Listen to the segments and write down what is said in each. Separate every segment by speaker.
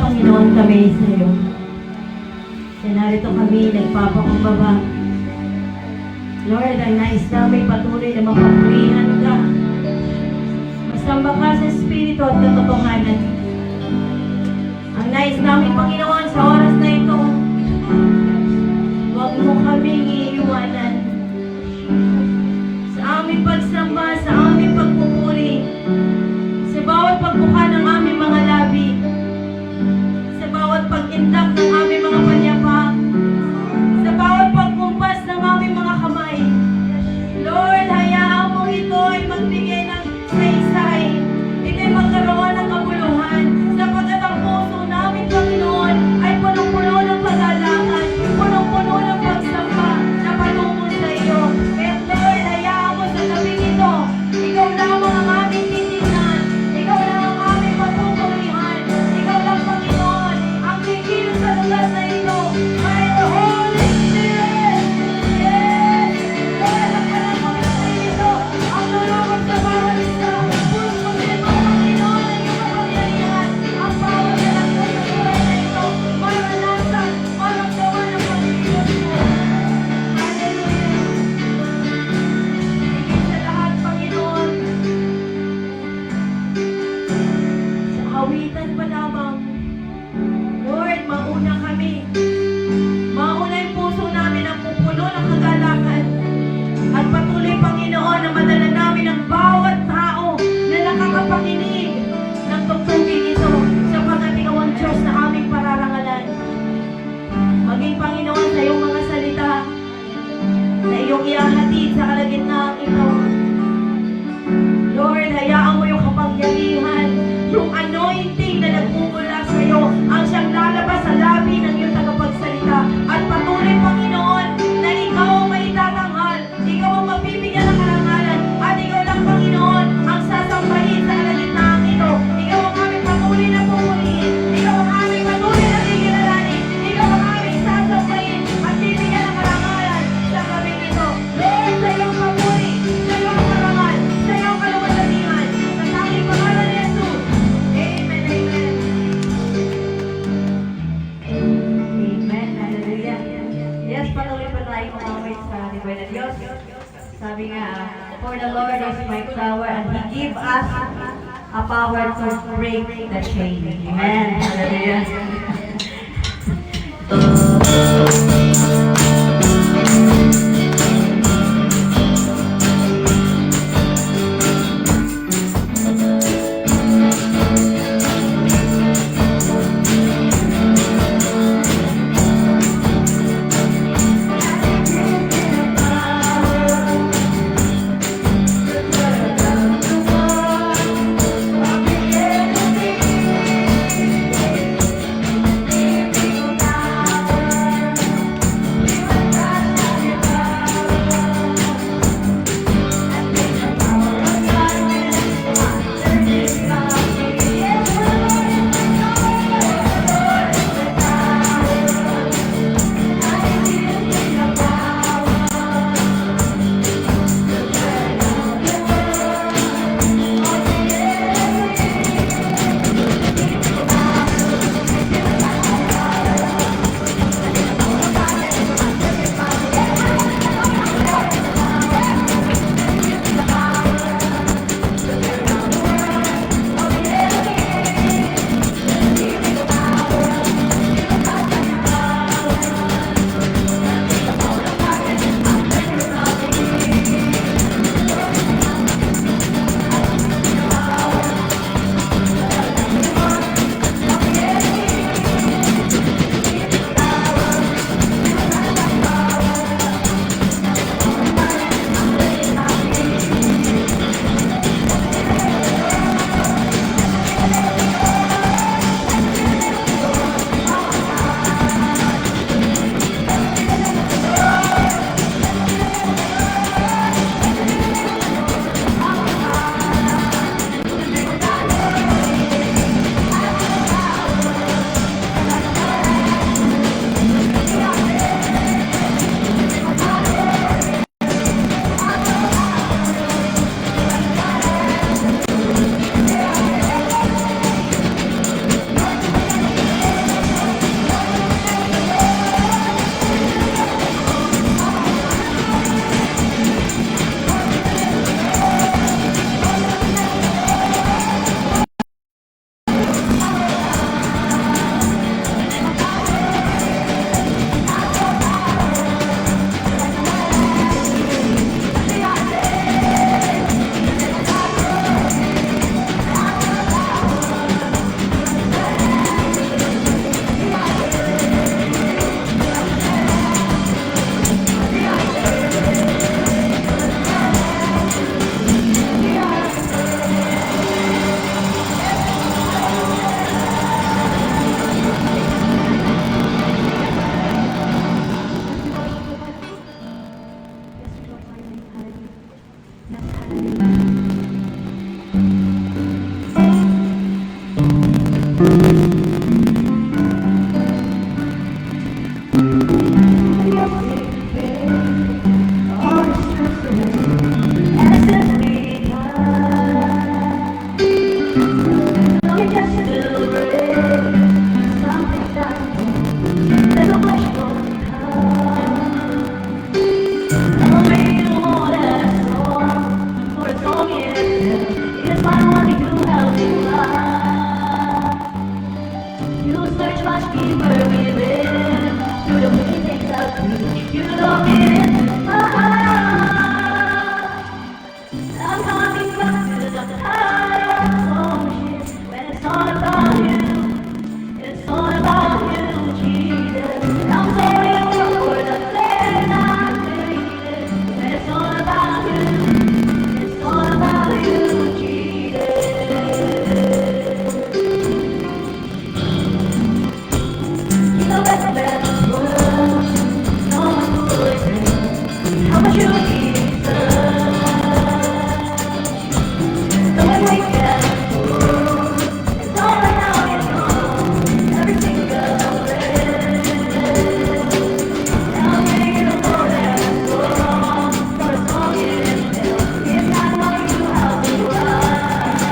Speaker 1: Panginoon, kami sa iyo. Narito kami, nagpapakumbaba. Lord, ang nais namin patuloy na mapapurihan ka. Masamba ka sa Espiritu at katotohanan. Ang nais namin, Panginoon, sa oras na ito, huwag mo kaming iiwanan. Sa aming pagsamba, sa aming pagpupuri, sa bawat pagbuka ng aming mga labi, sa bawat pag-indak ng aming mga panyapa, sa bawat pagkumpas ng aming mga kamay. Lord, hayaan mo ito ay magbigay ng saysay. Ito ay magkaroon ng kabuluhan, sapagkat ang puso namin, Panginoon, ay punong-puno ng pag-alakan, punong-puno ng pagsamba na patungo sa iyo. Kaya Lord, hayaan mo sa gabi ito, ikaw lamang ang aming titignan, ikaw lang ang aming pagpupurihan, ikaw lang, Panginoon, ang kikilos sa lugar na ito. By the Holy Spirit! Yes! Lord, ang panahon na ito, ang nulungan sa bawat isa, puso mo, Panginoon, ang iyong kapangyarihan, ang bawat dalanggan sa buhay na ito, maranasan, maramdaman ang pagkilos mo. Hallelujah! Higit sa lahat, Panginoon, sa awitan pa lamang, Lord, mauna kami. Mauna yung puso namin ang pupuno ng kagalakan. At patuloy, Panginoon, na madala namin ang bawat tao na nakakapakinig ng tugtugin ito, sapagkat ikaw ang Diyos na aming pararangalan. Maging, Panginoon, sa iyong mga salita na iyong iahatid sa kalagitnaan ito. Lord, hayaan mo yung kapangyarihan, yung anointing na nagmumula sa iyo, ang siyang lalabas sa labi ng iyong tagapagsalita. At patuloy, Panginoon, na ikaw ang maitatanghal, ikaw ang mabibigyan ng karangalan, at ikaw lang, Panginoon, ang sasambahin sa kalagitnaan ito. Ikaw ang aming patuloy na pupurihin, ikaw ang aming patuloy na kikilalanin, ikaw ang aming sasambahin at bibigyan ng karangalan sa gabi ito. Lord, sa iyong papuri, sa iyong karangal, sa iyong kaluwalhatian, sa tanging pangalan ni Jesus. Amen, amen. Amen, hallelujah. Yes, patuloy pa tayo kumawit sa Diba na Diyos. Sabi nga, for the Lord is my power and He give us a power to break the chain. Amen, hallelujah. You search much deeper within, through the way things out. You look in my heart. I'm coming back to the heart of emotions when it's all about you. It's all about you, Jesus. I'm sorry for the things I did. When it's all about you, it's all about you, Jesus. You know better than the world. No one will listen. How much you deserve. So when we get through, it's all right now, it's gone. Every single day. Now make it more than strong. For as long as it's still, it's not knowing you how to run.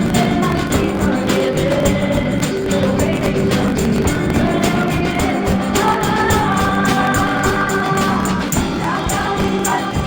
Speaker 1: It's not deeper giving. The way they tell me, you're looking in my heart. Now tell me what you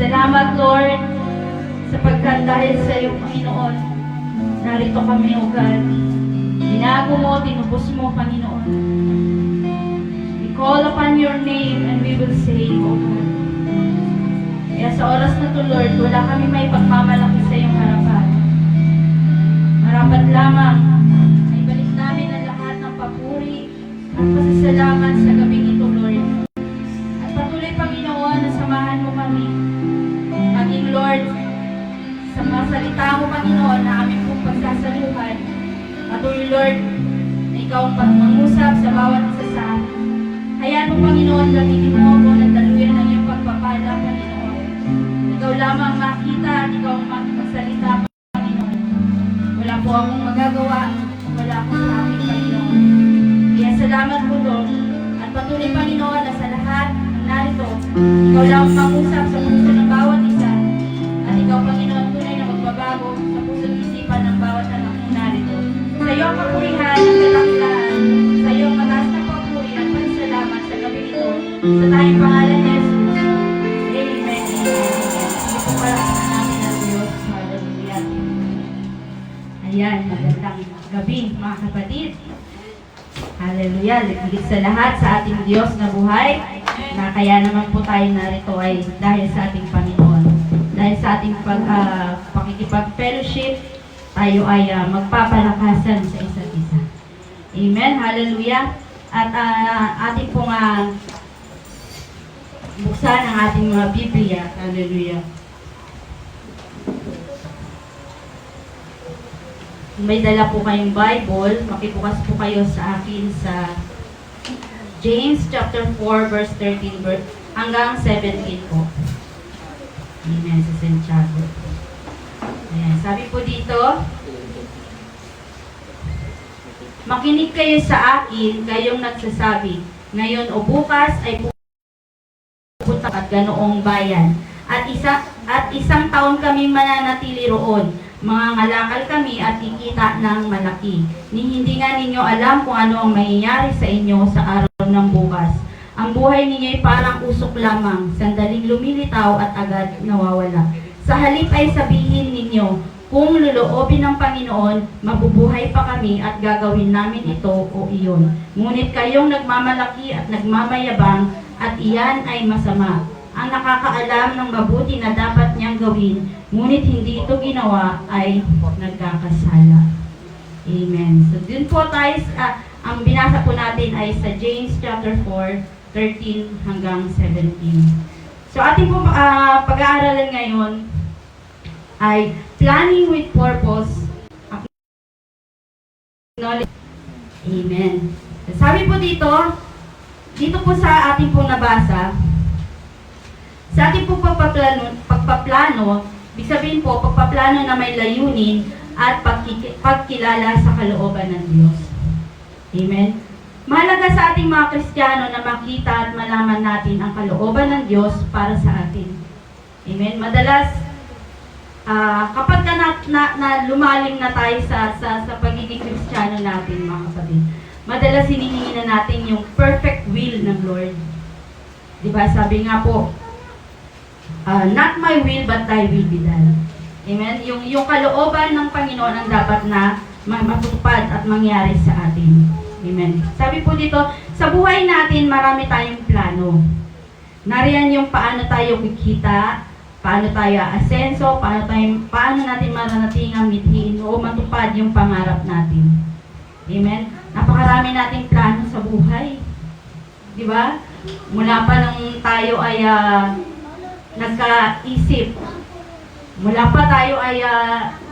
Speaker 1: Salamat, Lord, sapagkat dahil sa iyo, Panginoon, narito kami, O God. Binago mo, tinubos mo, Panginoon. We call upon your name and we will say, O God. Kaya sa oras na to, Lord, wala kami may pagmamalaki sa iyong harapan. Marapat lamang ay balik namin ang lahat ng papuri at pasasalamat sa gabing ito, Lord. At patuloy, Panginoon, na samahan mo kami. Maging, Lord, sa mga salita mo, Panginoon, na aming pong pagsasaluhan. Patuloy, Lord, na ikaw ang mangusap sa bawat isa sa amin. Hayaan mo, Panginoon, gamitin mo ako ng daluyan ng iyong pagpapala, Panginoon. Ikaw lamang makita at ikaw ang magsalita, Panginoon. Wala po akong magagawa, wala akong sa akin, Panginoon. Kaya salamat po, Lord. At patuloy, Panginoon, na sa lahat ng narito, ikaw lang ang mangusap sa puso ng bawat isa. At ikaw, Panginoon, tunay na magbabago sa puso at isipan ng bawat anak ng narito. Sa iyo ang kapurihan, ang katakilaan. Sa iyo ang mataas na papuri at pagsalamat sa gabi ito. Sa tayong pangalan ni Jesus. Amen. Ito po pala natin ang Diyos. Hallelujah. Ayan, magandang gabi mga kapatid. Hallelujah. Liglig sa lahat sa ating Diyos na buhay. Na kaya naman po tayo narito ay dahil sa ating Panginoon. Dahil sa ating pakikipag-fellowship, tayo ay magpapalakasan sa isa't isa. Amen. Hallelujah. At ating pong buksan ang ating mga Biblia. Hallelujah. Kung may dala po kayong Bible, makibukas po kayo sa akin sa James chapter 4 verse 13 hanggang 17 po. Amen. Sa Santiago. Ayan. Sabi po dito, makinig kayo sa akin, kayong nagsasabi, ngayon o bukas ay pupunta at ganoong bayan. At isang taon kami mananatili roon. Mga ngalakal kami at kikita ng malaki. Hindi nga ninyo alam kung ano ang mangyayari sa inyo sa araw ng bukas. Ang buhay ninyo ay parang usok lamang, sandaling lumilitaw at agad nawawala. Sa halip ay sabihin ninyo, kung luluobin ng Panginoon, mabubuhay pa kami at gagawin namin ito o iyon. Ngunit kayong nagmamalaki at nagmamayabang at iyan ay masama. Ang nakakaalam ng mabuti na dapat niyang gawin, ngunit hindi ito ginawa, ay nagkakasala. Amen. So, dun po tayo, ang binasa po natin ay sa James chapter 4, 13 hanggang 17. So, ating po pag-aaralan ngayon ay planning with purpose. Amen. Sabi po dito po sa ating pong nabasa, sa ating po pagpaplano, ibig sabihin po, pagpaplano na may layunin at pagkilala sa kalooban ng Diyos. Amen? Mahalaga sa ating mga Kristiyano na makita at malaman natin ang kalooban ng Diyos para sa atin. Amen? Madalas, kapag na lumalim na tayo sa pagiging Kristiyano natin, mga kapatid, madalas hinihingi na natin yung perfect will ng Lord. Diba? Sabi nga po, not my will, but thy will be done. Amen? Yung kalooban ng Panginoon ang dapat na matupad at mangyari sa atin. Amen? Sabi po dito, sa buhay natin, marami tayong plano. Nariyan yung paano tayo kikita, paano tayo asenso, paano natin maranating mithiin o matupad yung pangarap natin. Amen? Napakarami nating plano sa buhay. Di ba? Mula pa nung tayo ay nagkaisip. Mula pa tayo ay,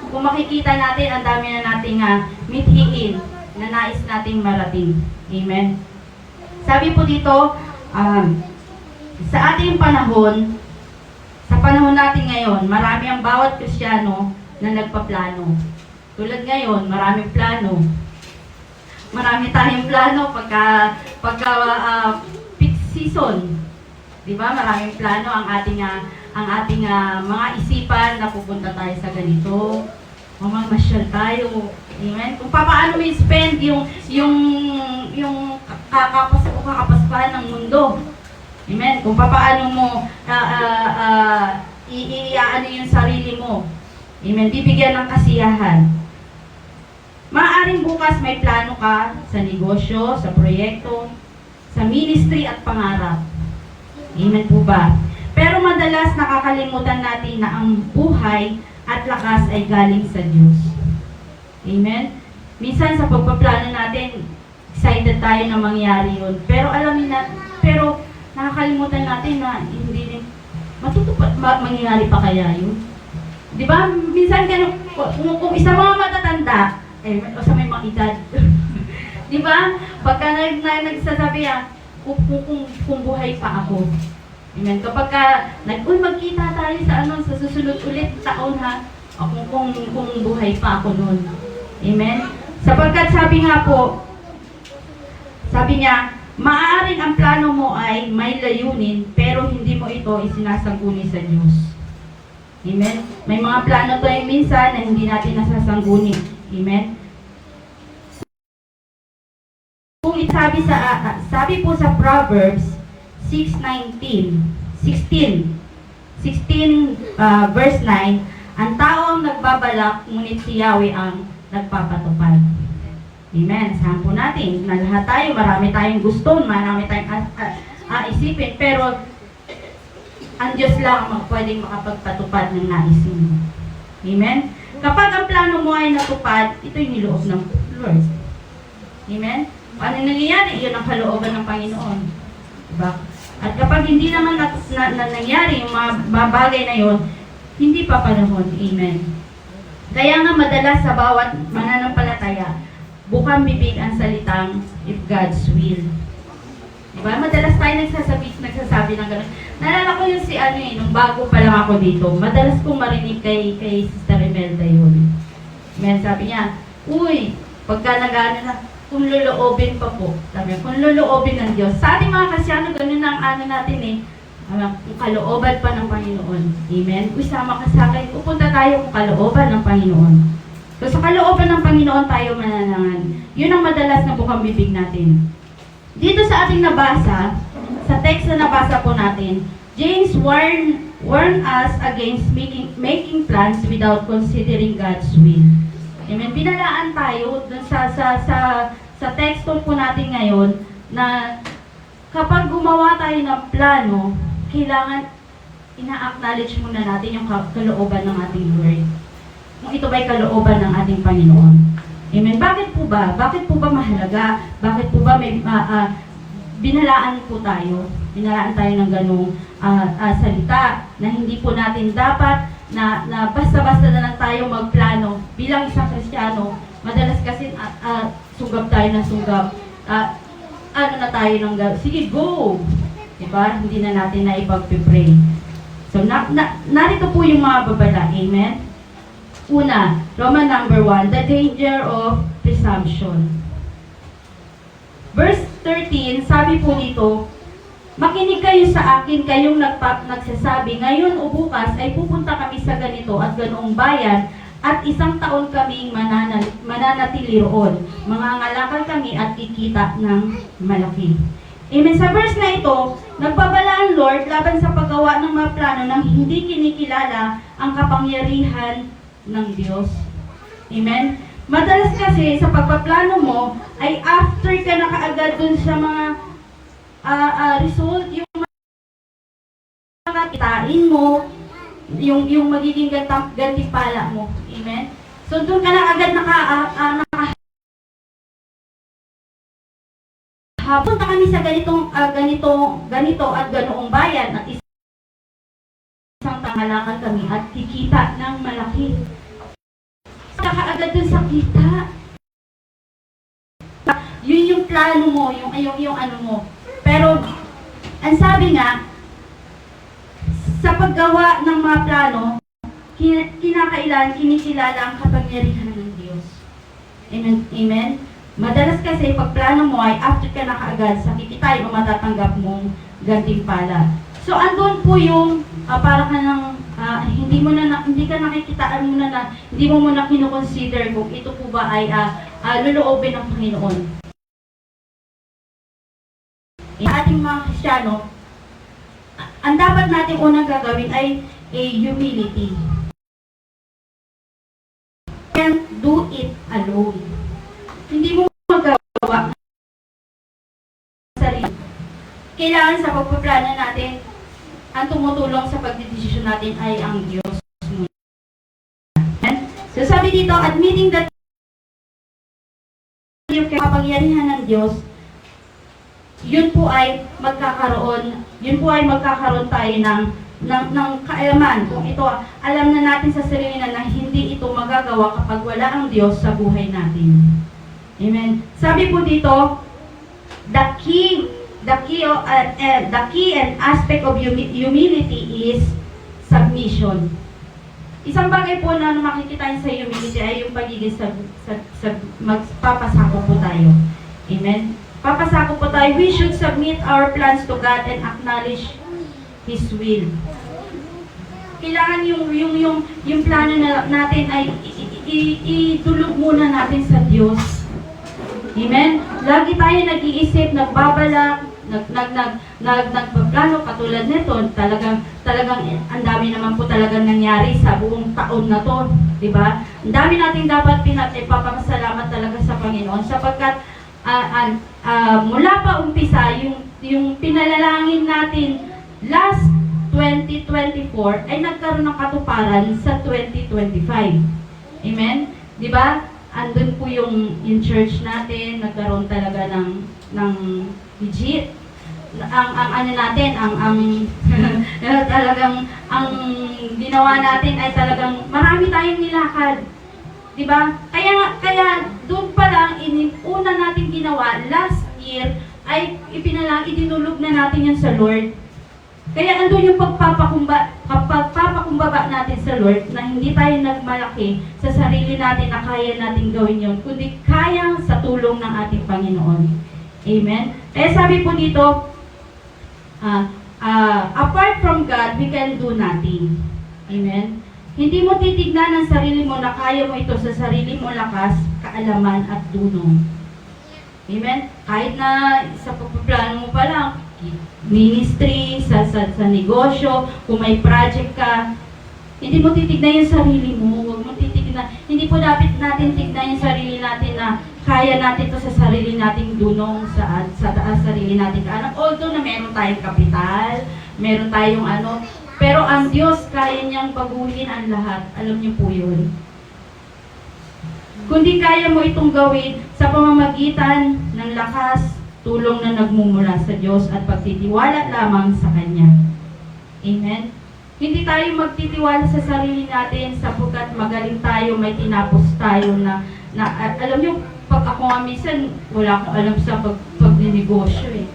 Speaker 1: kung makikita natin, ang dami na nating mithiin na nais nating marating. Amen? Sabi po dito, sa ating panahon, sa panahon natin ngayon, marami ang bawat Kristiyano na nagpaplano. Tulad ngayon, maraming plano. Marami tayong plano pagka peak season. Diba? Maraming plano ang ating mga isipan na pupunta tayo sa ganito. Mamasyal tayo. Amen? Kung paano mo i-spend yung kakapaspahan ng mundo. Amen? Kung paano mo
Speaker 2: iaano yung sarili mo. Amen. Bibigyan ng kasiyahan. Maaaring bukas may plano ka sa negosyo, sa proyekto, sa ministry at pangarap. Amen po ba? Pero madalas nakakalimutan natin na ang buhay at lakas ay galing sa Diyos. Amen? Minsan sa pagpaplano natin, excited tayo na mangyari yun. Pero pero nakakalimutan natin na hindi rin, mangyayari pa kaya yun? Di ba? Minsan kung isa mga matatanda, o sa may mga edad, di ba? Pagka nagsasabi kung buhay pa ako. Amen. Kapag magkita tayo sa susunod ulit taon ha, kung buhay pa ako noon. Amen. Sapagkat sabi niya, maaaring ang plano mo ay may layunin, pero hindi mo ito isinasangguni sa Diyos. Amen. May mga plano tayo minsan na hindi natin nasasangguni. Amen. Kung sabi po sa Proverbs 16 verse 9, ang tao ang nagbabalak, ngunit si Yahweh ang nagpapatupad. Amen. Sahan po natin na lahat tayo, marami tayong gusto, marami tayong isipin, pero ang Diyos lang ang pwedeng makapagpatupad ng nais mo. Amen. Kapag ang plano mo ay natupad, ito yung niloob ng Lord. Amen. Paano nangyayari? Iyon ang kalooban ng Panginoon. Diba? At kapag hindi naman nangyari yung mga bagay na yon, hindi pa panahon. Amen. Kaya nga madalas sa bawat mananampalataya, bukang bibig ang salitang if God's will. Diba? Madalas tayo nagsasabi ng gano'n. Naalala ko yung nung bago pa lang ako dito, madalas kong marinig kay Sister Imelda yun. Amen. Sabi niya, uy, pagka na, kung loloobin pa po. Sabi, kung loloobin ng Diyos. Sa ating mga Kristyano, ganun ang natin kung kalooban pa ng Panginoon. Amen? Uy, sama ka sa akin. Pupunta tayo kung kalooban ng Panginoon. So, sa kalooban ng Panginoon tayo mananangan. Yun ang madalas na bukang bibig natin. Dito sa ating nabasa, sa text na nabasa po natin, James warn us against making plans without considering God's will. Amen. Pinalaan tayo dun sa teksto po natin ngayon na kapag gumawa tayo ng plano, kailangan ina-acknowledge muna natin yung kalooban ng ating Lord. Kung ito ba'y kalooban ng ating Panginoon. Amen. Bakit po ba? Bakit po ba mahalaga? Bakit po ba may binalaan po tayo? Binalaan tayo ng ganung salita na hindi po natin dapat na basta-basta na lang tayo magplano bilang isang Kristiyano. Madalas kasi sunggab tayo ng sunggab. Na tayo ng sige, go! Diba? Hindi na natin na ipag-pray. So, narito po yung mga babala. Amen? Una, Roman number 1, the danger of presumption. Verse 13, sabi po dito, makinig kayo sa akin, kayong nagsasabi, ngayon o bukas ay pupunta kami sa ganito at ganoong bayan at isang taon kaming mananatili roon. Mangangalakal kami at kikita ng malaki. Amen. Sa verse na ito, nagpabala ang Lord laban sa paggawa ng mga plano nang hindi kinikilala ang kapangyarihan ng Diyos. Amen. Madalas kasi sa pagpaplano mo ay after ka na kaagad dun sa mga result, yung mga kitain mo, yung magiging gantimpala mo. Amen? So, doon ka na agad punta kami sa ganito at ganoong bayan at isang tangalakan kami at kikita ng malaki. Kaagad dun sa kita. Yun yung plano mo, yung ano mo. Pero, ang sabi nga, sa paggawa ng mga plano, kinikilala ang kapangyarihan ng Diyos. Amen? Amen? Madalas kasi, pag plano mo ay after ka na kaagad, sa kikitain o matatanggap mong gantimpala. So, andun po yung, para ka ng, hindi ka nakikitaan muna na, hindi mo muna kinukonsider kung ito po ba ay luluobin ng Panginoon. Sa ating mga Kristiyano, ang dapat natin unang gagawin ay a humility. Can't do it alone. Hindi mo magawa sa sarili. Kailangan sa pagpaplano natin, ang tumutulong sa pagdidesisyon natin ay ang Diyos muna. So sabi dito, admitting that yung kapangyarihan ng Diyos, yun po ay magkakaroon tayo ng kaalaman. Kung ito, alam na natin sa sarili na hindi ito magagawa kapag wala ang Diyos sa buhay natin. Amen. Sabi po dito, the key and aspect of humility is submission. Isang bagay po na makikita sa humility ay yung pagiging magpapasako po tayo. Amen. Papasako po tayo. We should submit our plans to God and acknowledge His will. Kailangan yung plano natin ay idulog muna natin sa Diyos. Amen? Lagi tayo nag-iisip, nagbabalak, nagpaplano, katulad nito, talagang ang dami naman po talagang nangyari sa buong taon na to, di ba? Ang dami nating dapat papasalamat talaga sa Panginoon sapagkat mula pa umpisa, yung pinalalangin natin last 2024 ay nagkaroon ng katuparan sa 2025. Amen? Di ba? Andun po yung church natin, nagkaroon talaga ng legit. Talagang ang ginawa natin ay talagang marami tayong nilakad. Diba? Kaya doon pa lang, una natin ginawa, last year, ay idinulog na natin yun sa Lord. Kaya andun yung pagpapakumbaba natin sa Lord na hindi tayo nagmalaki sa sarili natin na kaya natin gawin yun, kundi kaya sa tulong ng ating Panginoon. Amen? Kaya sabi po dito, apart from God, we can do nothing. Amen? Hindi mo titignan ang sarili mo na kaya mo ito sa sarili mo lakas, kaalaman at dunong. Amen? Kahit na sa pagpaplano mo pa lang, ministry, sa negosyo, kung may project ka, hindi mo titignan yung sarili mo. Huwag mo titignan. Hindi po dapat natin tignan yung sarili natin na kaya natin ito sa sarili nating dunong, sa sarili nating kaanak. Although na meron tayong kapital, meron tayong pero ang Diyos, kaya niyang baguhin ang lahat. Alam niyo po yun. Kundi kaya mo itong gawin sa pamamagitan ng lakas, tulong na nagmumula sa Diyos at pagtitiwala lamang sa Kanya. Amen? Hindi tayo magtitiwala sa sarili natin sapagkat magaling tayo, may tinapos tayo na alam niyo, pag ako nga minsan, wala akong alam sa pagnenegosyo eh.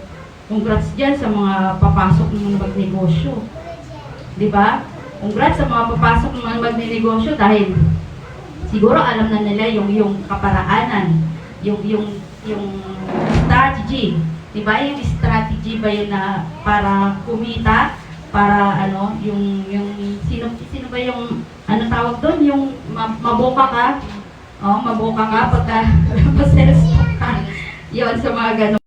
Speaker 2: Congrats dyan sa mga papasok ng magnegosyo. Diba? Congrats sa mga papasok ng mga magnenegosyo dahil siguro alam na nila yung kaparaanan, yung strategy. Diba? Yung strategy ba yun na para kumita, para yung sino ba yung tawag doon, yung maboka ka, maboka ka pagka pa-sales ka. Yun, sa mga ganun.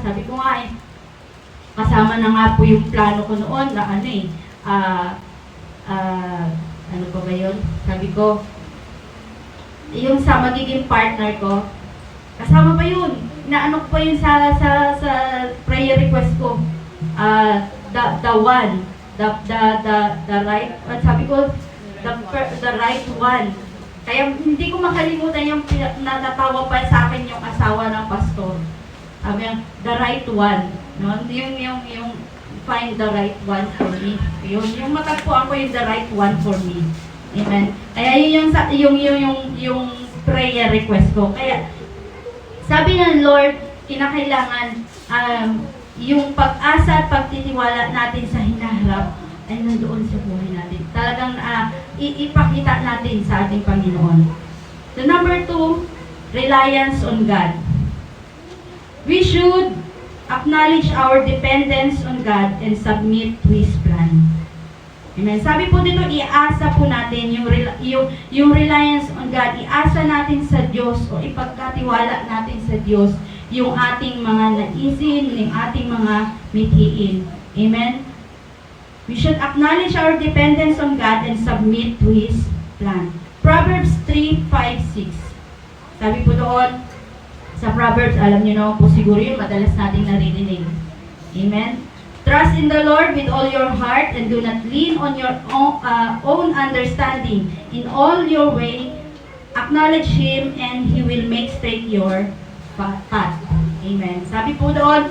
Speaker 2: sabi ko nga kasama na nga po yung plano ko noon na ano pa ba yun? Sabi ko, yung sa magiging partner ko, kasama pa yun. Naano ko pa yun sa prayer request ko. The one, the right, sabi ko, the right one. Kaya hindi ko makalimutan yung natatawa pa sa akin yung asawa ng pastor. Sabi niya, the right one. No? Yung find the right one for me. Yung matagpuan ko yung the right one for me. Amen. Kaya yun yung prayer request ko. Kaya sabi ng Lord, kinakailangan yung pag-asa at pagtitiwala natin sa hinaharap ay nandoon sa buhay natin. Talagang ipakita natin sa ating Panginoon. So number 2, reliance on God. We should acknowledge our dependence on God and submit to His plan. Amen. Sabi po dito, iasa po natin yung reliance on God. Iasa natin sa Diyos o ipagkatiwala natin sa Diyos yung ating mga naisin, yung ating mga mithiin. Amen. We should acknowledge our dependence on God and submit to His plan. Proverbs 3:5-6. Sabi po doon, sa Proverbs, alam niyo na po siguro yun, madalas nating naririnig. Amen? Trust in the Lord with all your heart and do not lean on your own understanding. In all your way, acknowledge Him and He will make straight your path. Amen. Sabi po doon,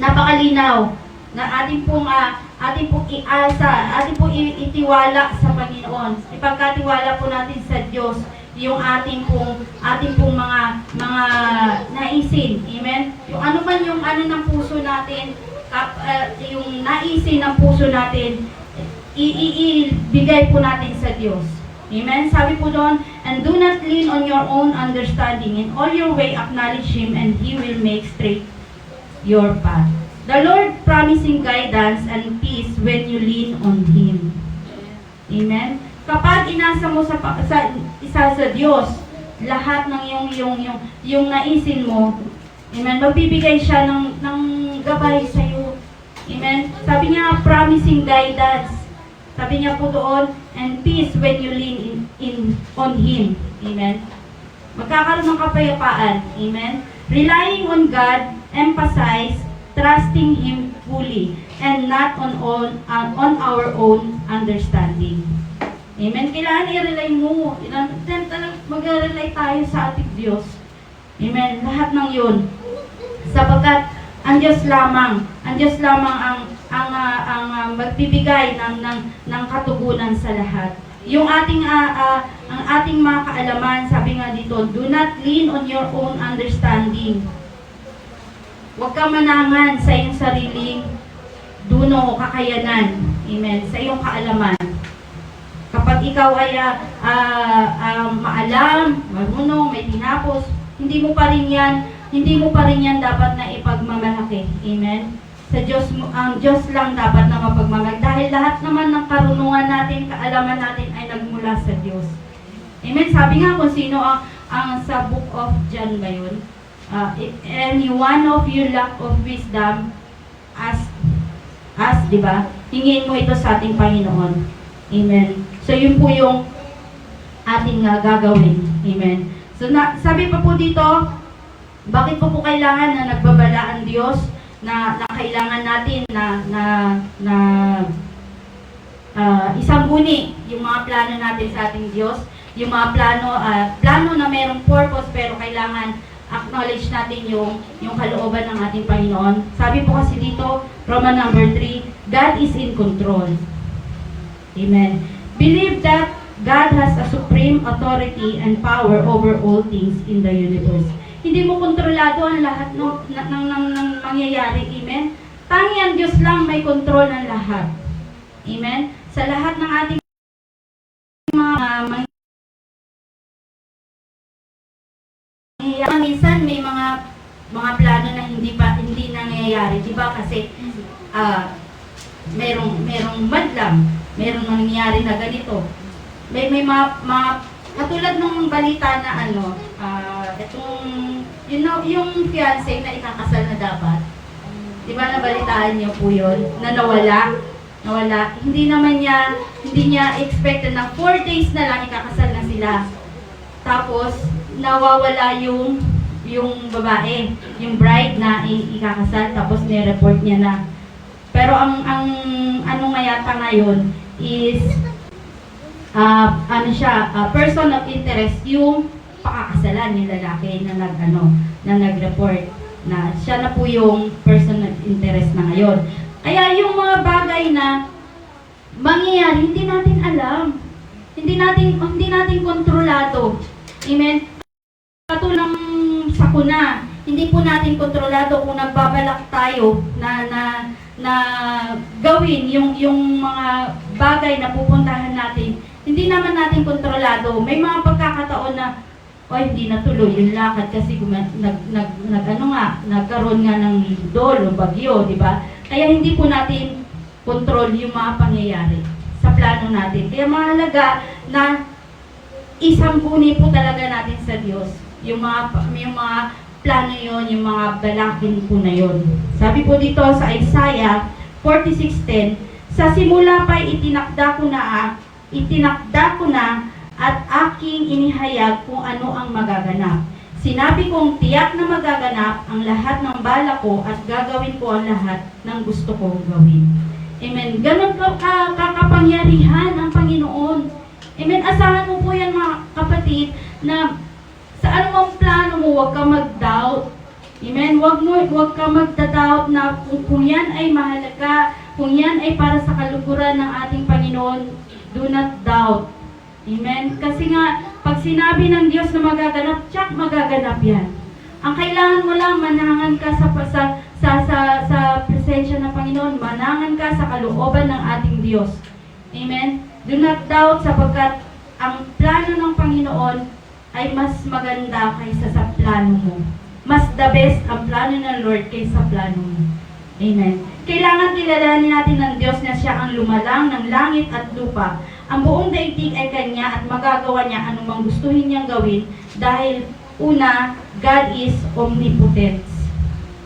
Speaker 2: napakalinaw na ating pong iasa, ating pong itiwala sa Panginoon. Ipagkatiwala po natin sa Diyos yung ating pong mga naisin. Amen? Yung ano man yung ano ng puso natin, yung naisin ng puso natin, ibigay po natin sa Diyos. Amen? Sabi po doon, and do not lean on your own understanding. In all your way, acknowledge Him and He will make straight your path. The Lord promising guidance and peace when you lean on Him. Amen? Kapag inasa mo sa Diyos, lahat ng yung naisin mo, amen, magbibigay siya ng gabay sa iyo. Amen? Sabi niya, promising guidance. Sabi niya po doon, and peace when you lean on Him. Amen? Magkakaroon ng kapayapaan. Amen? Relying on God, emphasize trusting Him fully and not on our own understanding. Amen? Kailangan i-rely mo. Mag-rely tayo sa ating Diyos. Amen? Lahat ng yun. Sapagkat ang Diyos lamang ang magbibigay ng katugunan sa lahat. Yung ang ating mga kaalaman, sabi nga dito, do not lean on your own understanding. Huwag kang manangan sa iyong sariling duno o kakayanan. Amen. Sa iyong kaalaman. Kapag ikaw ay maalam, marunong, may tinapos, hindi mo pa rin yan dapat na ipagmamalaki. Amen. Sa Diyos, ang Diyos lang dapat na mapagmamalaki. Dahil lahat naman ng karunungan natin, kaalaman natin ay nagmula sa Diyos. Amen. Sabi nga kung sino ang sa Book of John ba yun? If any one of you lack of wisdom, ask, di ba? Hingin mo ito sa ating Panginoon. Amen. So, yun po yung ating gagawin. Amen. So, sabi pa po dito, bakit po kailangan na nagbabala ang Diyos na kailangan natin na isang buni yung mga plano natin sa ating Diyos, yung mga plano na mayroong purpose pero kailangan acknowledge natin yung kalooban ng ating Panginoon. Sabi po kasi dito, Roman number 3, God is in control. Amen. Believe that God has a supreme authority and power over all things in the universe. Hindi mo kontrolado ang lahat ng mangyayari. Amen. Tangi ang Diyos lang may control ng lahat. Amen. Sa lahat ng ating mga minsan may mga plano na hindi nangyayari, di ba? Kasi merong madlam, merong nangyayari na ganito. May mga katulad ng balita na itong yung fiancé na ikakasal na dapat, di ba nabalitaan niyo po yun, na nawala, hindi niya expected na 4 days na lang ikakasal na sila. Tapos, nawawala yung babae, yung bride na ikakasal, tapos ni-report niya na. Pero ang ano nga yata ngayon is, person of interest, yung pakakasalan yung lalaki na nag-report na siya na po yung person of interest na ngayon. Kaya yung mga bagay na mangyayari, hindi natin alam. Hindi natin kontrolado. Amen? Katulang sakuna, hindi po natin kontrolado kung nagbabalak tayo na gawin yung mga bagay na pupuntahan natin. Hindi naman natin kontrolado. May mga pagkakataon na hindi natuloy yung lakad kasi nagkaroon nga ng lindol o bagyo, di ba? Kaya hindi po natin control yung mga pangyayari sa plano natin. Kaya mahalaga na isampunin po talaga natin sa Diyos yung mga plano yon, yung mga balakin po na yon. Sabi po dito sa Isaiah 46:10, sa simula pa'y itinakda ko na at aking inihayag kung ano ang magaganap. Sinabi kong tiyak na magaganap ang lahat ng bala ko at gagawin ko ang lahat ng gusto kong gawin. Amen. Ganon kakapangyarihan ang Panginoon. Amen. Asahan mo po yan mga kapatid na sa anumang plano mo, huwag ka mag-doubt. Amen. Huwag ka magda-doubt na kung yan ay mahalaga, kung yan ay para sa kaluguran ng ating Panginoon, do not doubt. Amen? Kasi nga, pag sinabi ng Diyos na magaganap, tsak magaganap yan. Ang kailangan mo lang, manangan ka sa presensya ng Panginoon, manangan ka sa kalooban ng ating Diyos. Amen? Do not doubt sapagkat ang plano ng Panginoon ay mas maganda kaysa sa plano mo. Mas the best ang plano ng Lord kaysa plano mo. Amen? Kailangan kilalanin natin ng Diyos na siya ang lumalang ng langit at lupa. Ang buong daigdig ay Kanya at magagawa niya anumang gustuhin niyang gawin dahil una, God is omnipotent.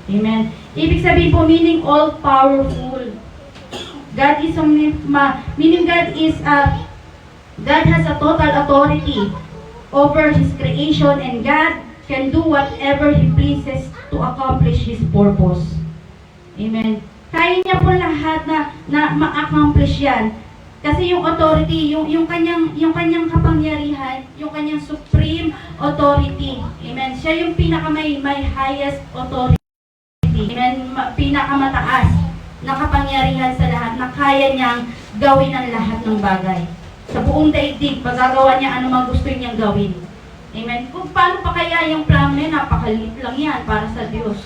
Speaker 2: Amen. Ibig sabihin po, meaning all-powerful. God is meaning God has a total authority over His creation and God can do whatever He pleases to accomplish His purpose. Amen. Kaya niya po lahat na ma-accomplish yan. Kasi yung authority, yung kanyang kapangyarihan, yung kanyang supreme authority. Amen. Siya yung may highest authority. Amen. Pinakamataas na kapangyarihan sa lahat na kaya niyang gawin ang lahat ng bagay. Sa buong daigdig, magagawa niya anumang gusto niyang gawin. Amen. Kung paano pa kaya yung plano niya, napakaliit lang yan para sa Diyos.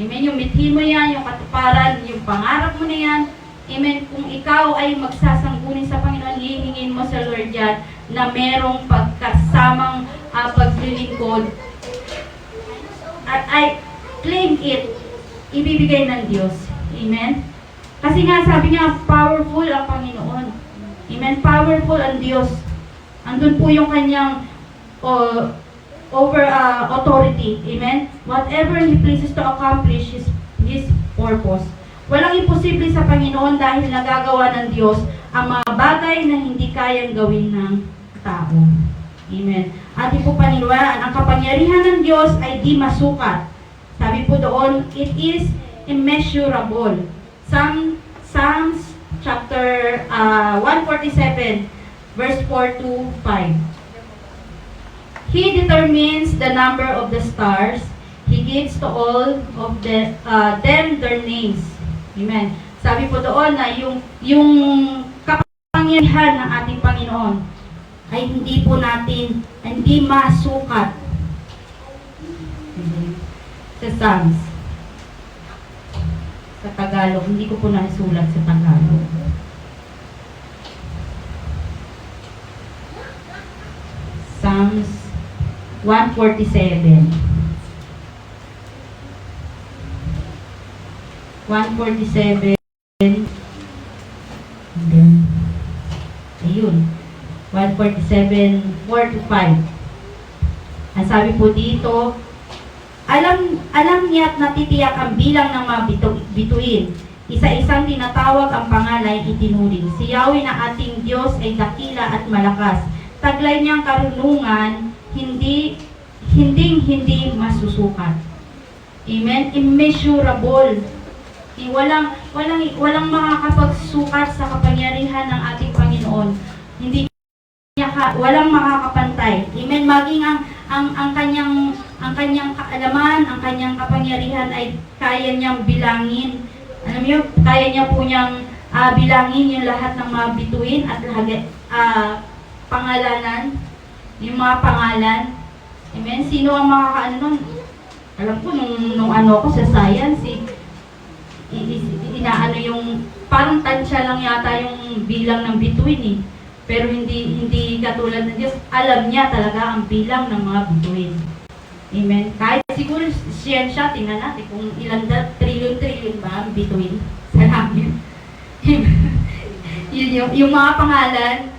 Speaker 2: Amen. Yung mithin mo yan, yung katuparan, yung pangarap mo na yan. Amen. Kung ikaw ay magsasangkunin sa Panginoon, hihingin mo sa Lord yan na merong pagkasamang paglilingkod. At I claim it, ibibigay ng Diyos. Amen. Kasi nga, sabi niya, powerful ang Panginoon. Amen. Powerful ang Diyos. Andun po yung kanyang authority. Amen. Whatever He pleases to accomplish His purpose. Walang imposible sa Panginoon dahil nagagawa ng Diyos ang mga bagay na hindi kayang gawin ng tao. Amen. Ating po paniniwalaan, ang kapangyarihan ng Diyos ay di masukat. Sabi po doon, it is immeasurable. Psalms chapter 147, verse 4 to 5. He determines the number of the stars. He gives to all of them their names. Amen. Sabi po doon na yung kapangyarihan ng ating Panginoon ay hindi masukat. Sa Psalms. Sa Tagalog, hindi ko po nasulat sa Tagalog. Psalms 147. 147. And then, ayun. 147, 4 to 5. Ang sabi po dito, Alam niya at natitiyak ang bilang ng mga bituin. Isa-isang tinatawag ang pangalan itinuring. Si Yahweh na ating Diyos ay dakila at malakas. Taglay niyang karunungan, hindi masusukat. Amen? Immeasurable. Walang makakapagsukat sa kapangyarihan ng ating Panginoon. Walang makakapantay. Amen? Maging ang kanyang kaalaman, ang kanyang kapangyarihan ay kaya niyang bilangin. Alam niyo, kaya niya po niyang bilangin yung lahat ng mga bituin at pangalanan, yung mga pangalan. Amen? Sino ang makakaano nun? Alam ko, nung ano ko sa science, inaano yung, parang tansya lang yata yung bilang ng bituin eh. Pero hindi katulad ng Diyos, alam niya talaga ang bilang ng mga bituin. Amen? Kahit siguro siyensya, tingnan natin kung ilan trillion ba ang bituin sa langit. yung mga pangalan,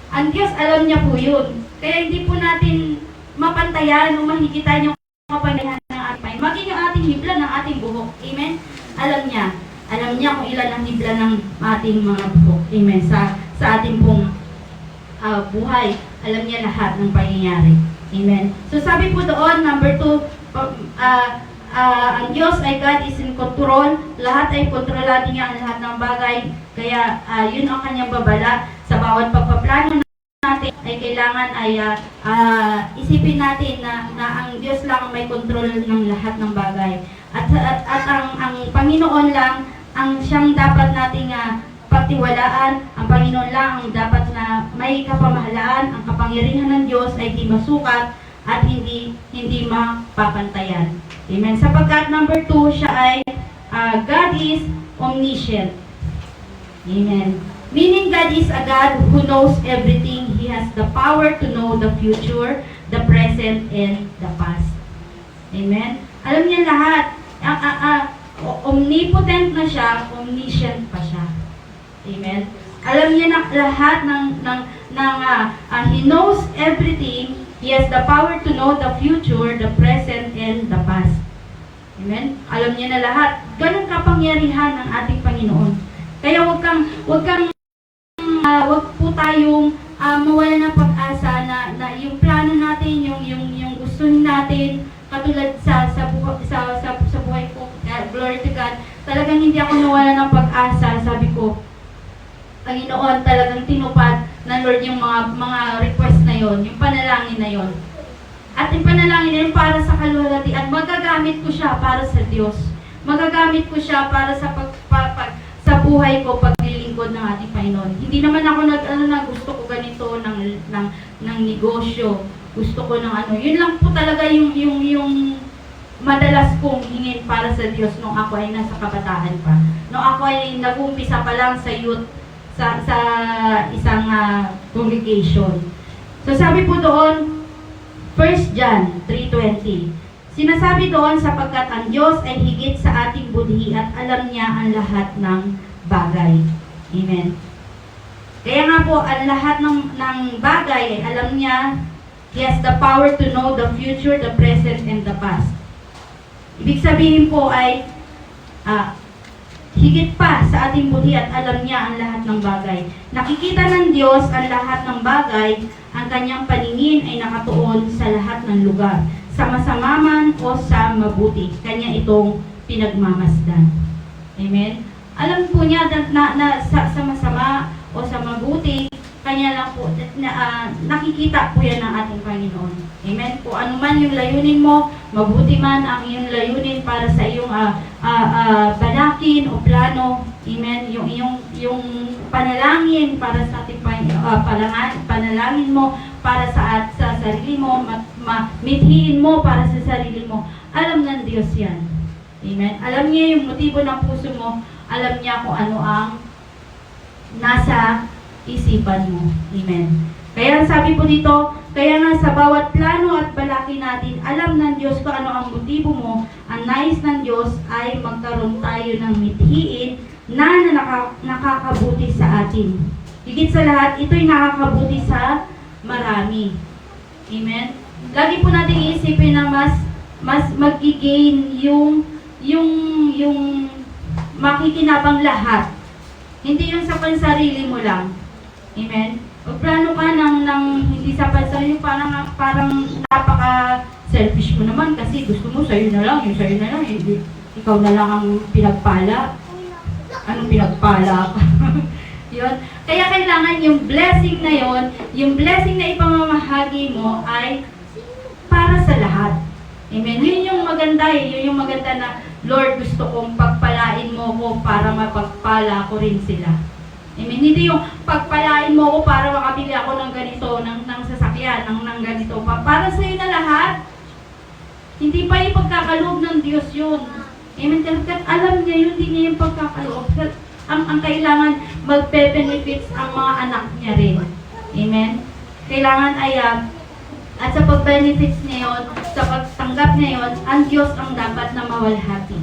Speaker 2: ang Diyos alam niya po yun. Kaya hindi po natin mapantayan o mahigitan yung kapangyarihan ng ating Panginoon. Maging yung ating hibla ng ating buhok. Amen? Alam niya. Alam niya kung ilan ang hibla ng ating mga buhok. Amen? Sa ating pong buhay. Alam niya lahat ng pangyayari. Amen? So sabi po doon, number 2, ang Diyos ay God is in control. Lahat ay kontrolado niya ang lahat ng bagay. Kaya yun ang kanyang babala. Sa bawat pagpaplano natin ay kailangan ay isipin natin na ang Diyos lang ang may control ng lahat ng bagay. At ang Panginoon lang ang siyang dapat nating pagtiwalaan. Ang Panginoon lang ang dapat na may kapamahalaan. Ang kapangyarihan ng Diyos ay di masukat at hindi mapapantayan. Amen. Sapagkat number 2, siya ay God is omniscient. Amen. Meaning God is a God who knows everything. He has the power to know the future, the present, and the past. Amen. Alam niya lahat. Omnipotent na siya, omniscient pa siya. Amen. Alam niya na lahat He knows everything. He has the power to know the future, the present, and the past. Amen. Alam niya na lahat. Ganun kapangyarihan ng ating Panginoon. Kaya wag po tayong mawala ng pag-asa na yung plano natin, yung gustuhin natin, katulad sa buhay ko, glory to God, talagang hindi ako nawala ng pag-asa. Sabi ko, Panginoon, talagang tinupad na Lord yung mga request na yon, yung panalangin na yon. At yung panalangin na yun para sa kaluwalhati at magagamit ko siya para sa Diyos. Magagamit ko siya para sa sa buhay ko paglilingkod ng ating Panginoon. Hindi naman ako gusto ko ganito ng negosyo. Gusto ko ng Yun lang po talaga yung madalas kong hingin para sa Diyos nung ako ay nasa kabataan pa. Nung ako ay nag-umpisa pa lang sa youth, sa isang congregation. So sabi po doon, 1 John 3:20. Sinasabi doon, sapagkat ang Diyos ay higit sa ating budhi at alam niya ang lahat ng bagay. Amen. Kaya nga po, ang lahat ng bagay ay alam niya. He has the power to know the future, the present, and the past. Ibig sabihin po ay higit pa sa ating budhi at alam niya ang lahat ng bagay. Nakikita ng Diyos ang lahat ng bagay, ang kanyang paningin ay nakatuon sa lahat ng lugar. Sa masama man o sa mabuti, kanya itong pinagmamasdan. Amen? Alam po niya na sa masama o sa mabuti, kanya lang po, nakikita po yan ng ating Panginoon. Amen? Kung ano man yung layunin mo, mabuti man ang iyong layunin para sa iyong balakin o plano. Amen? Yung panalangin para sa ating panalangin mo para sa sarili mo, mithiin mo para sa sarili mo. Alam ng Diyos yan. Amen? Alam niya yung motibo ng puso mo. Alam niya kung ano ang nasa isipan mo. Amen. Kaya sabi po dito, kaya nga sa bawat plano at balaki natin, alam ng Diyos kung ano ang motibo mo. Ang nais ng Diyos ay magkaroon tayo ng mithiin na nakakabuti sa atin. Higit sa lahat, ito'y nakakabuti sa marami. Amen? Lagi po natin iisipin na mas mas magigain yung makikinabang lahat. Hindi yung sa pansarili mo lang. Amen? Magplano ka ng hindi sa pansarili, parang napaka-selfish mo naman kasi gusto mo sa'yo na lang, yung sa'yo na lang, hindi, ikaw na lang ang pinagpala. Anong pinagpala ka? Yun. Kaya kailangan yung blessing na yon, yung blessing na ipamamahagi mo ay para sa lahat. Amen. Yun yung maganda yun yung maganda na, Lord, gusto kong pagpalain mo ko para mapagpala ko rin sila. Amen. Hindi yung pagpalain mo ko para makabili ako ng ganito, ng sasakyan, ng ganito. Para sa iyo na lahat. Hindi pa yung pagkakaloob ng Diyos yun. Amen. Kasi alam niya yun, hindi niya yung pagkakaloob. Ang kailangan magbe-benefits ang mga anak niya rin. Amen. Kailangan ay at sa pag-benefits niya yun, sa pagtanggap niya yun, ang Diyos ang dapat na mawalhati.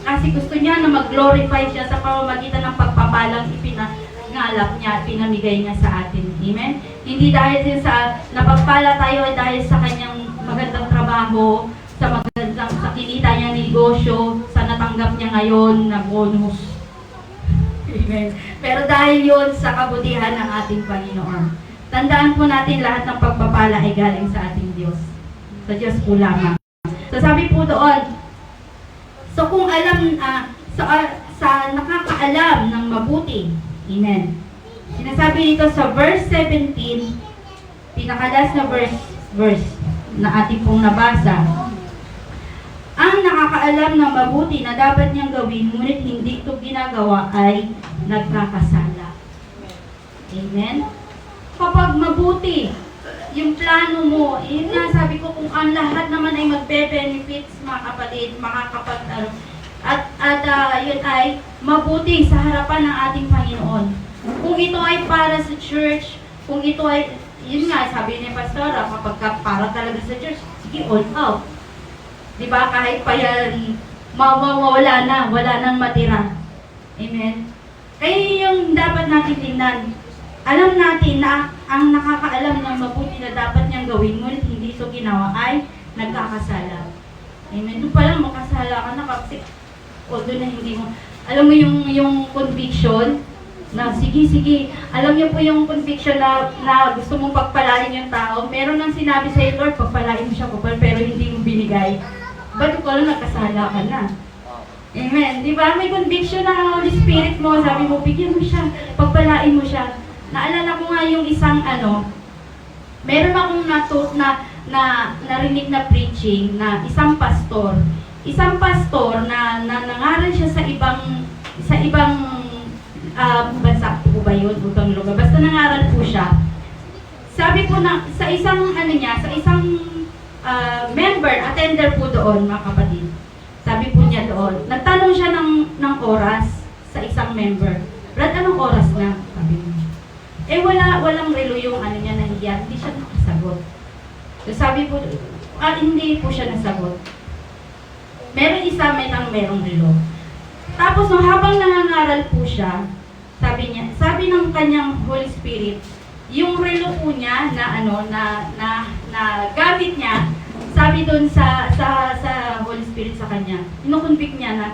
Speaker 2: Kasi gusto niya na mag-glorify siya sa pamamagitan ng pagpapalang ipinangalap niya at pinamigay niya sa atin. Amen? Hindi dahil din sa napagpala tayo ay dahil sa kanyang magandang trabaho, sa kinita niya negosyo, sa natanggap niya ngayon na bonus. Amen. Pero dahil yun sa kabutihan ng ating Panginoon. Tandaan po natin lahat ng pagpapala ay galing sa ating Diyos. Sa Diyos po lamang. So sabi po doon, so kung alam, sa nakakaalam ng mabuti, amen. Sinasabi dito sa verse 17, pinakalas na verse na ating pong nabasa, ang nakakaalam ng mabuti na dapat niyang gawin, ngunit hindi ito ginagawa ay nagkakasala. Amen? Kapag mabuti yung plano mo, yun nga sabi ko, kung ang lahat naman ay magbe-benefits, mga kapatid, yun ay mabuti sa harapan ng ating Panginoon. Kung ito ay para sa church, kung ito ay, yun nga, sabi ni Pastora, kapag para talaga sa church, sige, all out. Diba? Kahit pa yan, wala nang matira. Amen? Kaya yung dapat natin tingnan. Alam natin na ang nakakaalam ng mabuti na dapat niyang gawin, ngunit hindi ito ginawa ay nagkakasala. Amen? Doon pa lang makasala ka na kasi, although na hindi mo, alam mo yung conviction, na sige, alam niyo po yung conviction na gusto mong pagpalain yung tao, meron nang sinabi sa'yo, Lord, pagpalain mo siya, pero hindi mo binigay. Ba't ko lang nagkasala ka na? Amen. Di ba? May conviction na Holy Spirit mo. Sabi mo, bigyan mo siya. Pagpalain mo siya. Naalala ko nga yung isang meron akong narinig na preaching na isang pastor. Isang pastor na nangaral siya sa ibang bansa po ba yun? Ibang lugar. Basta nangaral po siya. Sabi po na, sa isang member, attender po doon, mga kapatid. Sabi po niya doon, nagtanong siya ng oras sa isang member. Brad, anong oras na? Sabi niya. Walang relo yung niya nahiya, hindi siya nakasagot. So sabi po, hindi po siya nasagot. Meron isa, merong relo. Tapos habang nangangaral po siya, sabi ng kanyang Holy Spirit, yung relo po niya na gamit niya, sabi doon sa Holy Spirit sa kanya, ino-convict niya na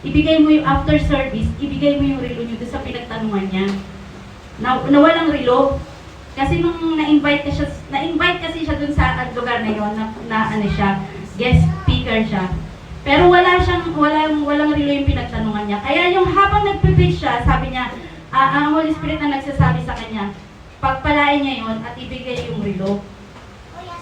Speaker 2: ibigay mo yung after service, ibigay mo yung relo niyo doon sa pinagtanungan niya. Na walang relo. Kasi nung na-invite kasi siya doon sa lugar na yon na siya, guest speaker siya. Pero walang relo yung pinagtanungan niya. Kaya yung habang nagpe-preach siya, sabi niya, ang Holy Spirit na nagsasabi sa kanya, pagpalain niya yon at ibigay yung relo.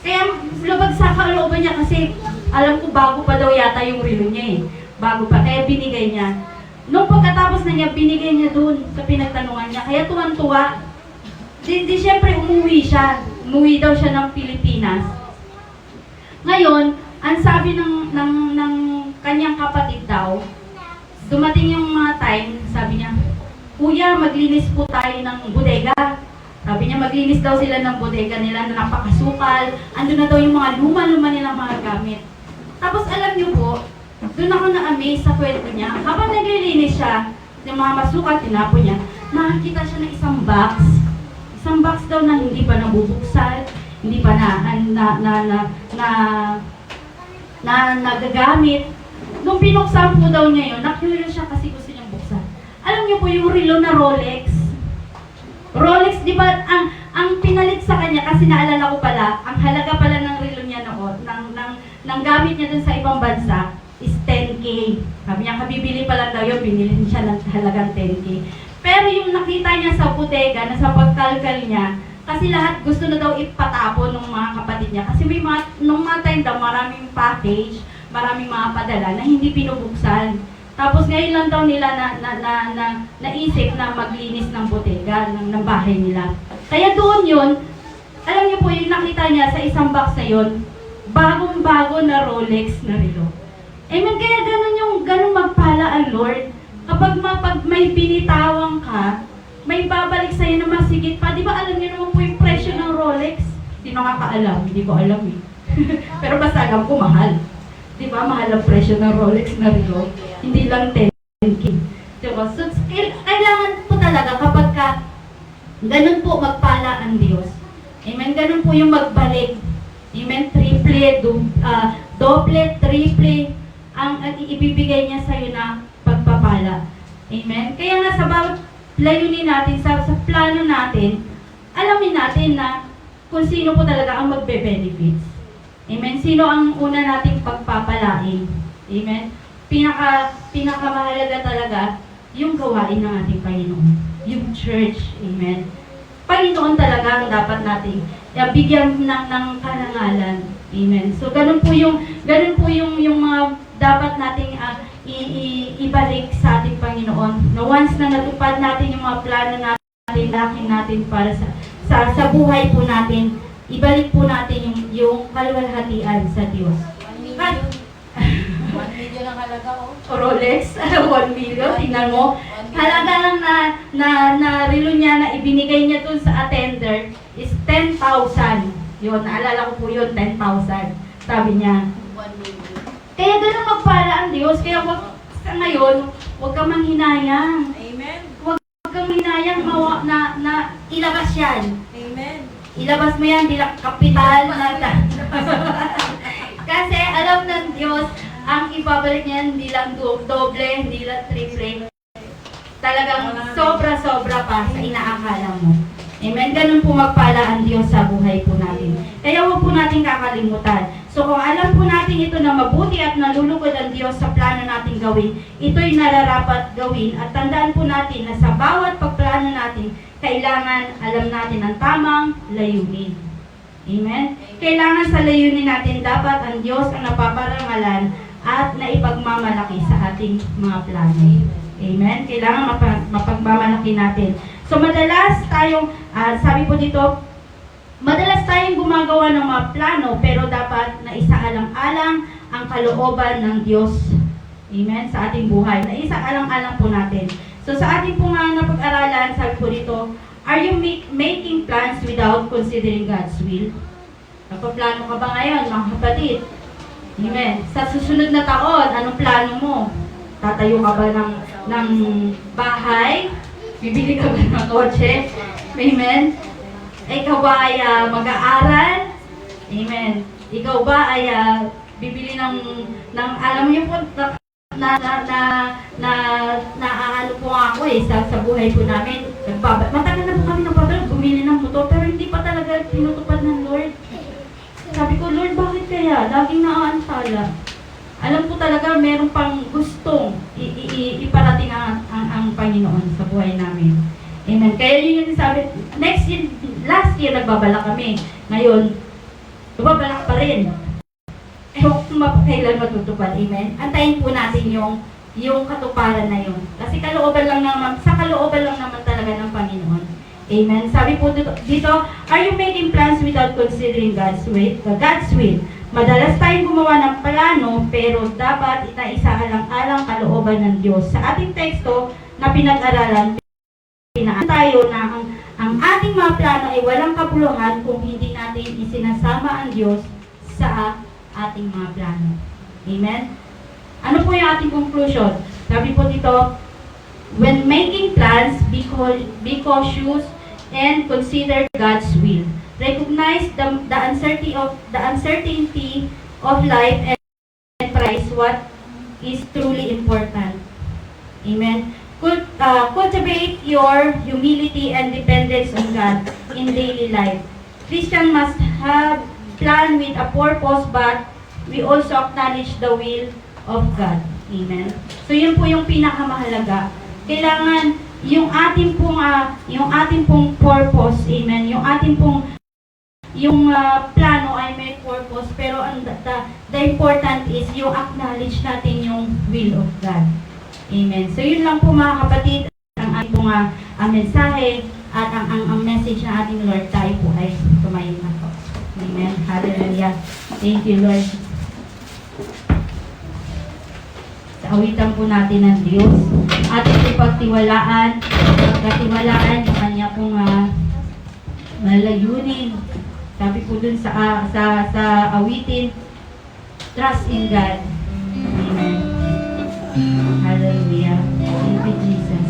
Speaker 2: Kaya lubag sa kalooban niya kasi alam ko bago pa daw yata yung relo niya Bago pa, kaya binigay niya. Nung pagkatapos na niya, binigay niya doon sa pinagtanungan niya. Kaya tuwan-tuwa. Di syempre umuwi siya. Umuwi daw siya ng Pilipinas. Ngayon, ang sabi ng kanyang kapatid daw, dumating yung mga time, sabi niya, Kuya, maglinis po tayo ng bodega. Sabi niya, maglinis daw sila ng bodega nila na napakasukal. Andun na daw yung mga luma-luma nilang mga gamit. Tapos alam niyo po, doon ako na-amaze sa kwento niya. Habang naglilinis siya, yung mga masukal, tinapon niya, nakakita siya ng isang box. Isang box daw na hindi pa nabubuksan, hindi pa na nagagamit. Nung binuksan po daw niya yun, na-curious siya kasi gusto niyang buksan. Alam niyo po yung relo na Rolex? Rolex, di ba, ang pinalit sa kanya, kasi naalala ko pala, ang halaga pala ng relo niya noon, ng gamit niya dun sa ibang bansa, is 10K. Sabi niya, kabibili pa lang daw yun, binili siya ng halagang 10K. Pero yung nakita niya sa bodega, na sa pagkalkal niya, kasi lahat gusto na daw ipatapon ng mga kapatid niya. Kasi may nung mga time daw, maraming package, maraming mga padala na hindi pinubuksan. Tapos ngayon lang daw nila naisip na maglinis ng bodega, ng bahay nila. Kaya doon yun, alam niyo po yung nakita niya sa isang box na yun, bagong-bago na Rolex na relo. Amen, kaya ganun magpala ang Lord. Kapag may binitawang ka, may babalik sa'yo na masigit pa. Di ba alam niyo naman po yung presyo ng Rolex? Sino nakakaalam? Hindi ko alam eh. Pero basta alam ko mahal. Di ba? Mahal ang presyo ng Rolex na relo. Hindi lang 10K. Diba? So, kailangan po talaga kapag ganun po magpala ang Diyos. Amen? Ganun po yung magbalik. Amen? Doble, triple, ang ibibigay niya sa'yo na pagpapala. Amen? Kaya nga sa bawat layunin natin, sa plano natin, alamin natin na kung sino po talaga ang magbe-benefits. Amen? Sino ang una nating pagpapalain? Amen? Pinakamahalaga talaga yung gawain ng ating Panginoon. Yung church. Amen? Panginoon talaga ang dapat nating bigyan ng karangalan. Amen? So, ganun po yung mga dapat nating ibalik sa ating Panginoon. Na once na natupad natin yung mga plano natin, lakin natin para sa buhay po natin, ibalik po natin yung kaluwalhatian sa Diyos.
Speaker 1: 1 million ang halaga ko.
Speaker 2: Rolex, 1 million, tingnan mo. Halaga lang na relo niya na ibinigay niya dun sa attender is 10,000. Yun, naalala ko po yun, 10,000. Sabi niya.
Speaker 1: 1 million.
Speaker 2: Kaya ganun magpala ang Diyos. Kaya sa ngayon, huwag kang manghinayang.
Speaker 1: Amen.
Speaker 2: Huwag kang manghinayang na ilabas yan.
Speaker 1: Amen.
Speaker 2: Ilabas mo yan, bilang kapital na kasi alam ng Diyos, ang ibabalik niya hindi lang doble, hindi lang triple. Talagang sobra-sobra pa sa inaakala mo. Amen? Ganun po magpala ang Diyos sa buhay po natin. Kaya huwag po natin kakalimutan. So kung alam po natin ito na mabuti at nalulugod ang Diyos sa plano natin gawin, ito'y nararapat gawin at tandaan po natin na sa bawat pagplano natin, kailangan alam natin ang tamang layunin. Amen? Kailangan sa layunin natin dapat ang Diyos ang napaparangalan at naipagmamalaki sa ating mga plano. Amen? Kailangan mapagmamalaki natin. So madalas tayong, sabi po dito, madalas tayong gumagawa ng mga plano pero dapat na isaalang-alang ang kalooban ng Diyos. Amen? Sa ating buhay. Na isaalang-alang po natin. So sa ating po nga napag-aralan, sabi po dito, are you making plans without considering God's will? Nagpaplano ka ba ngayon, mga kapatid? Amen. Sa susunod na taon, anong plano mo? Tatayo ka ba ng bahay? Bibili ka ba ng kotse? Amen. Ikaw ba ay mag-aaral? Amen. Ikaw ba ay bibili ng alam niyo po, ano po ako sa buhay po namin. Matagal na po kami nagbabalak, bumili ng motor, pero hindi pa talaga tinutupad ng Lord. Sabi ko, Lord, bakit kaya? Laging naaantala. Alam po talaga, meron pang gustong iparating ang Panginoon sa buhay namin. Amen. Kaya yun yung sabi, last year nagbabalak kami. Ngayon, nagbabalak pa rin. Kung kailan matutupad. Amen. Antayin po natin yung katuparan na yun. Kasi sa kalooban lang naman talaga ng Panginoon. Amen. Sabi po dito, are you making plans without considering God's will? Madalas tayong gumawa ng plano, pero dapat isaalang-alang kalooban ng Diyos. Sa ating teksto na pinag-aralan, tayo na ang ating mga plano ay walang kabuluhan kung hindi natin isinasama ang Diyos sa ating mga plano. Amen? Ano po yung ating conclusion? Sabi po dito, when making plans, be cautious and consider God's will. Recognize the uncertainty of life and realize what is truly important. Amen. Cultivate your humility and dependence on God in daily life. Christian must have plan with a purpose, but we also acknowledge the will of God. Amen. So yun po yung pinakamahalaga. Kailangan yung ating pong purpose, amen, yung plano ay may purpose, pero the important is yung acknowledge natin yung will of God. Amen. So yun lang po mga kapatid, ang ating pong mensahe at ang message ng ating Lord. Tayo po ay tumayo na po. Amen. Hallelujah. Thank you, Lord. Sa awitan po natin ng Diyos, ating pagkatiwalaan yung kanya pong malayunin. Sabi po dun sa awitin, trust in God. Amen. Hallelujah. Thank you, Jesus.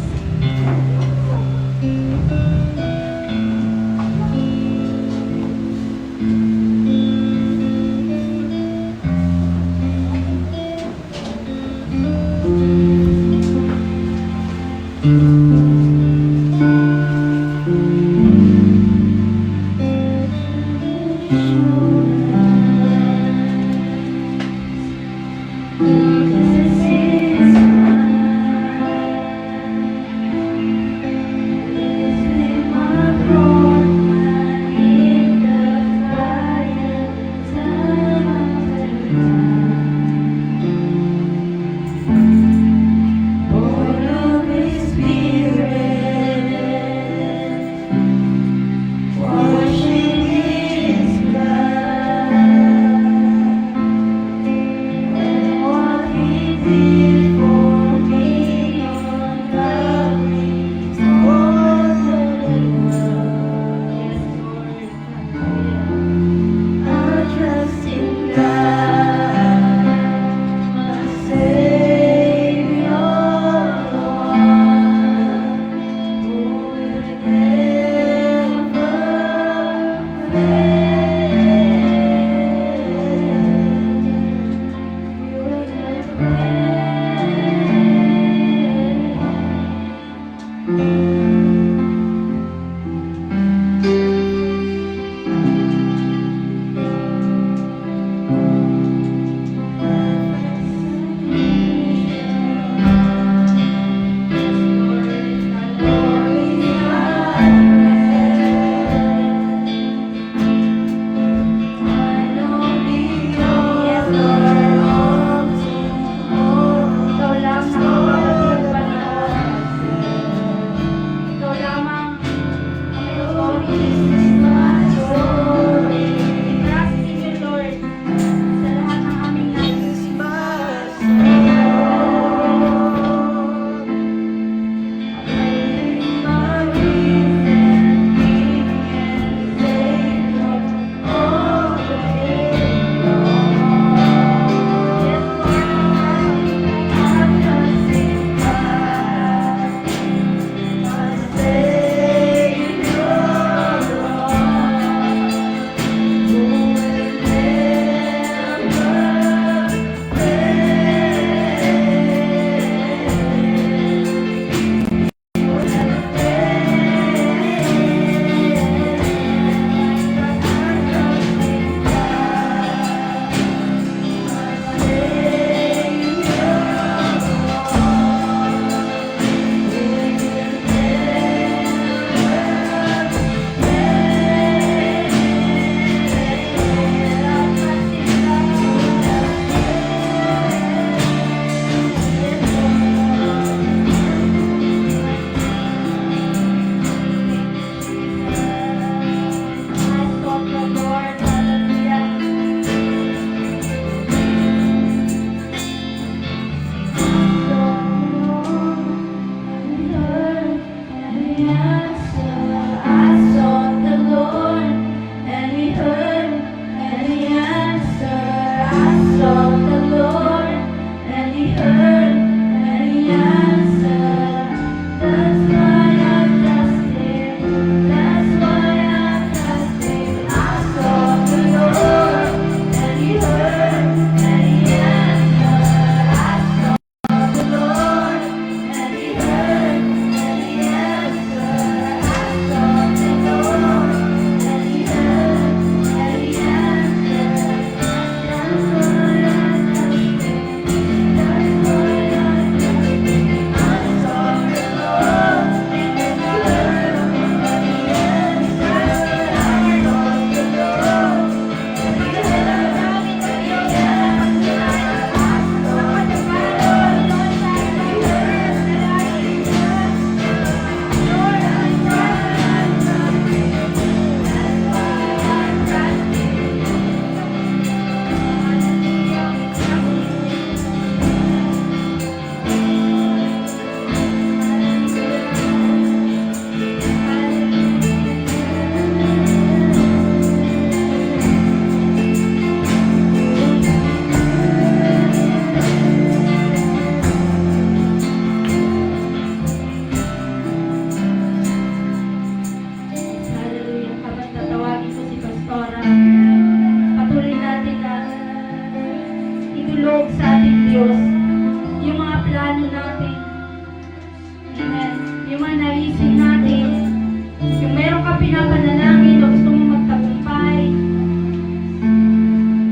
Speaker 2: pinapanalangin o gusto mo magtagumpay,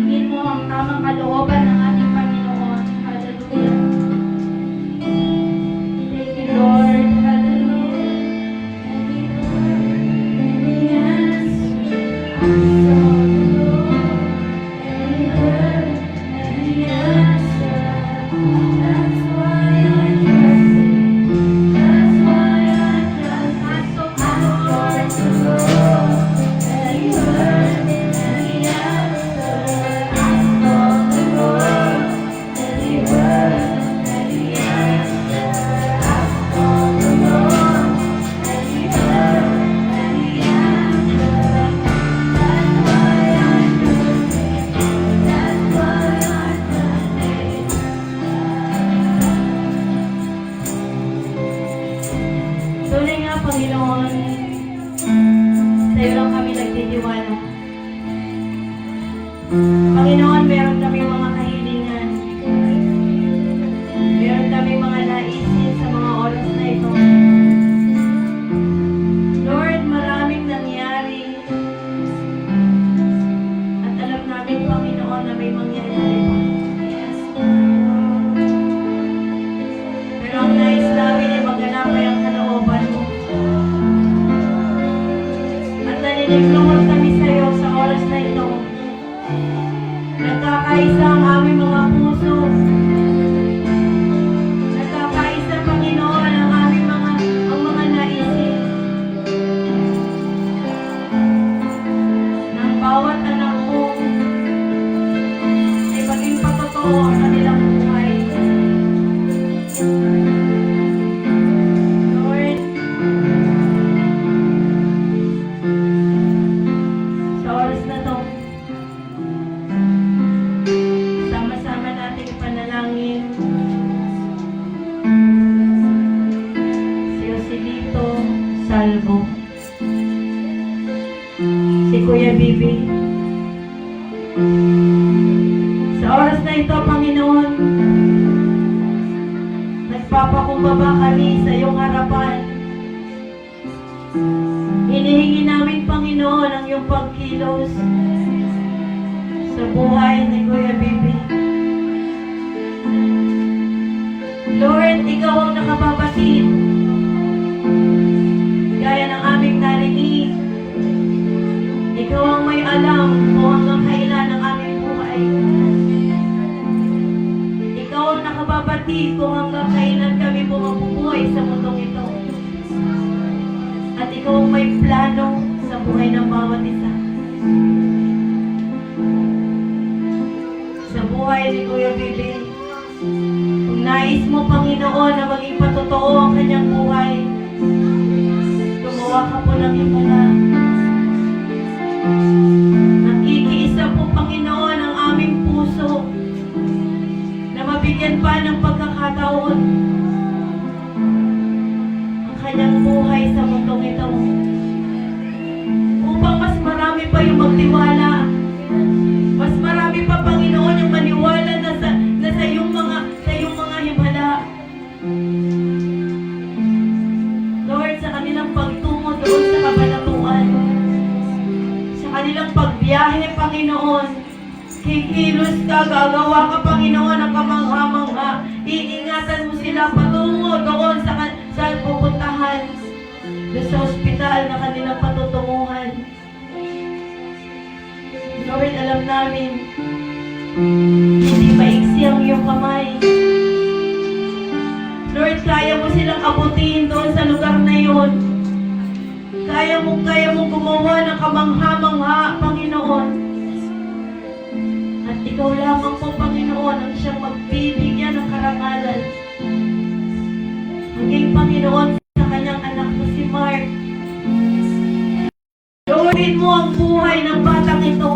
Speaker 2: hingin mo ang tamang kalooban ng ating Panginoon. Hallelujah. Thank you, Lord. Hallelujah. Yes. Tunay nga, Panginoon, sa iyo lang kami nagtitiwala. Panginoon, meron kami mga kahilingan. Meron kami mga naisin sa mga oras na ito. Lord, maraming nangyari. At alam namin, Panginoon, na may mangyayari pa. Pero ang nais namin ay maganapay ang kalooban mo. At naniniglungod kami sa iyo sa oras na ito. Nagkakaisa ang aming mga puso. Nagkakaisa, Panginoon, ang aming mga naisip. Ng bawat anak mo ay maging patotoo ang kanilang buhay. Lord, sa oras na to, sama-sama natin panalangin si Joselito Salvo, si Kuya Bibi. Sa oras na ito, Panginoon, nagpapakumbaba kami sa iyong harapan. Hinihingi namin, Panginoon, ang iyong pagkilos sa buhay ni Kuya Bibi. Lord, ikaw ang nakababatid. Gaya ng aming narinig, ikaw ang may alam kung hanggang kailan ang aming buhay. Ikaw ang nakababatid kung hanggang kailan kami bumabuhay sa mundong ito. At ikaw ang may plano sa buhay ng bawat isa. Sa buhay ni Kuya Bibi, kung nais mo, Panginoon, na maging patotoo ang kanyang buhay, gumawa ka po ng himala. Nakikiisa po, Panginoon, ang aming puso na mabigyan pa ng pagkakataon ang kanyang buhay sa mundong ito. Upang mas marami pa yung magtiwala, mas marami pa, Panginoon, yung maniwala na sa iyong mga himala. Lord, sa kanilang pagtungo doon sa kabanatuan, sa kanilang pagbiyahe, Panginoon, kikilos ka, gagawa ka, Panginoon, ng kamangha-mangha. Iingatan mo sila patungo doon sa pupuntahan, doon sa ospital na kanilang patutunguhan. Lord, alam namin, hindi maiksi ang iyong kamay. Lord, kaya mo silang abutin doon sa lugar na yun. Kaya mo gumawa ng kamangha-mangha, Panginoon. At ikaw lamang po, Panginoon, ang siyang magbibigyan ng karangalan. Maging, Panginoon, sa kanyang anak mo si Mark. Lordin mo ang buhay ng batang ito.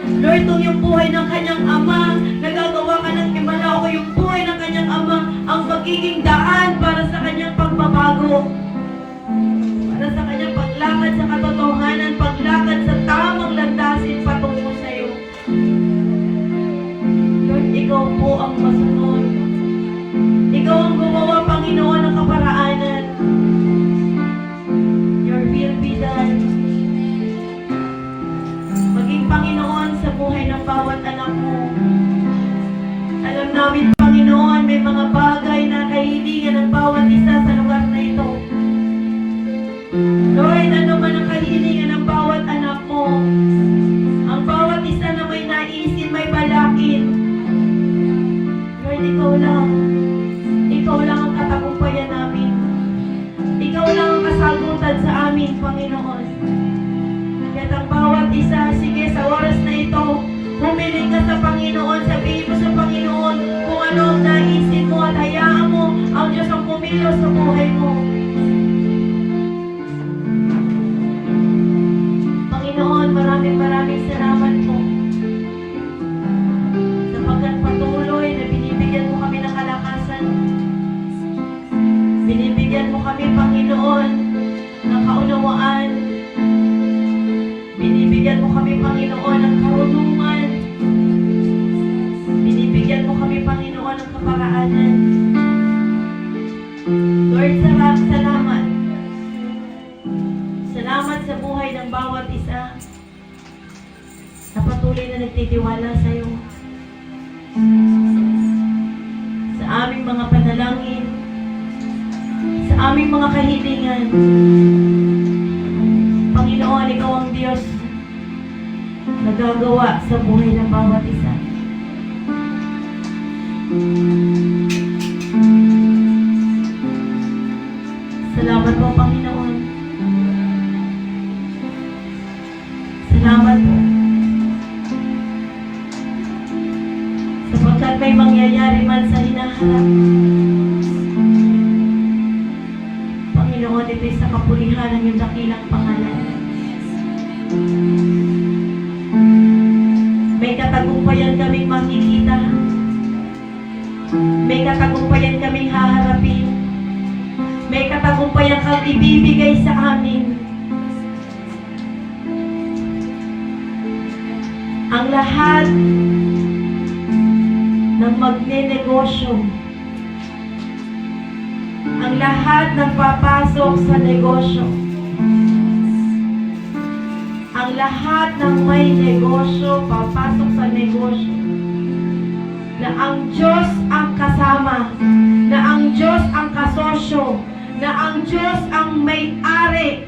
Speaker 2: Lord, kung yung buhay ng kanyang ama, nagagawa ka ng himala, o yung buhay ng kanyang ama, ang magiging daan para sa kanyang pagbabago. Para sa kanyang paglakad sa katotohanan, paglakad sa tamang landasin patungo sa iyo. Lord, ikaw po ang masunod. Ikaw ang gumawa, Panginoon, ng kaparaanan. Your will be done.
Speaker 1: kasagutan sa amin, Panginoon. Kaya ang bawat isa, sige, sa oras na ito, humiling ka sa Panginoon, sabihin mo sa Panginoon kung ano ang naisin mo at hayaan mo ang Diyos ang kumilos sa buhay mo. Panginoon, maraming salamat po. Sapagkat patuloy na binibigyan mo kami ng kalakasan. Binibigyan mo kami, Panginoon, ng kaunawaan. Binibigyan mo kami, Panginoon, ng karunungan. Binibigyan mo kami, Panginoon, ng kaparaanan. Lord, salamat. Salamat sa buhay ng bawat isa na patuloy na nagtitiwala sa iyo. Sa aming mga panalangin, sa aming mga kahilingan. Panginoon, ikaw ang Diyos na gagawa sa buhay ng bawat isa. Salamat po, Panginoon. Salamat po. Sapagkat may mangyayari man sa hinaharap. Panginoon, ito'y sa kapulihan ng iyong dakilang pangalan. May katagumpayan kaming makikita. May katagumpayan kaming haharapin. May katagumpayan kang ibibigay sa amin. Ang lahat ng magnenegosyo, ang lahat ng papasok sa negosyo, ang lahat ng may negosyo, papasok sa negosyo, na ang Diyos ang kasama, na ang Diyos ang kasosyo, na ang Diyos ang may-ari.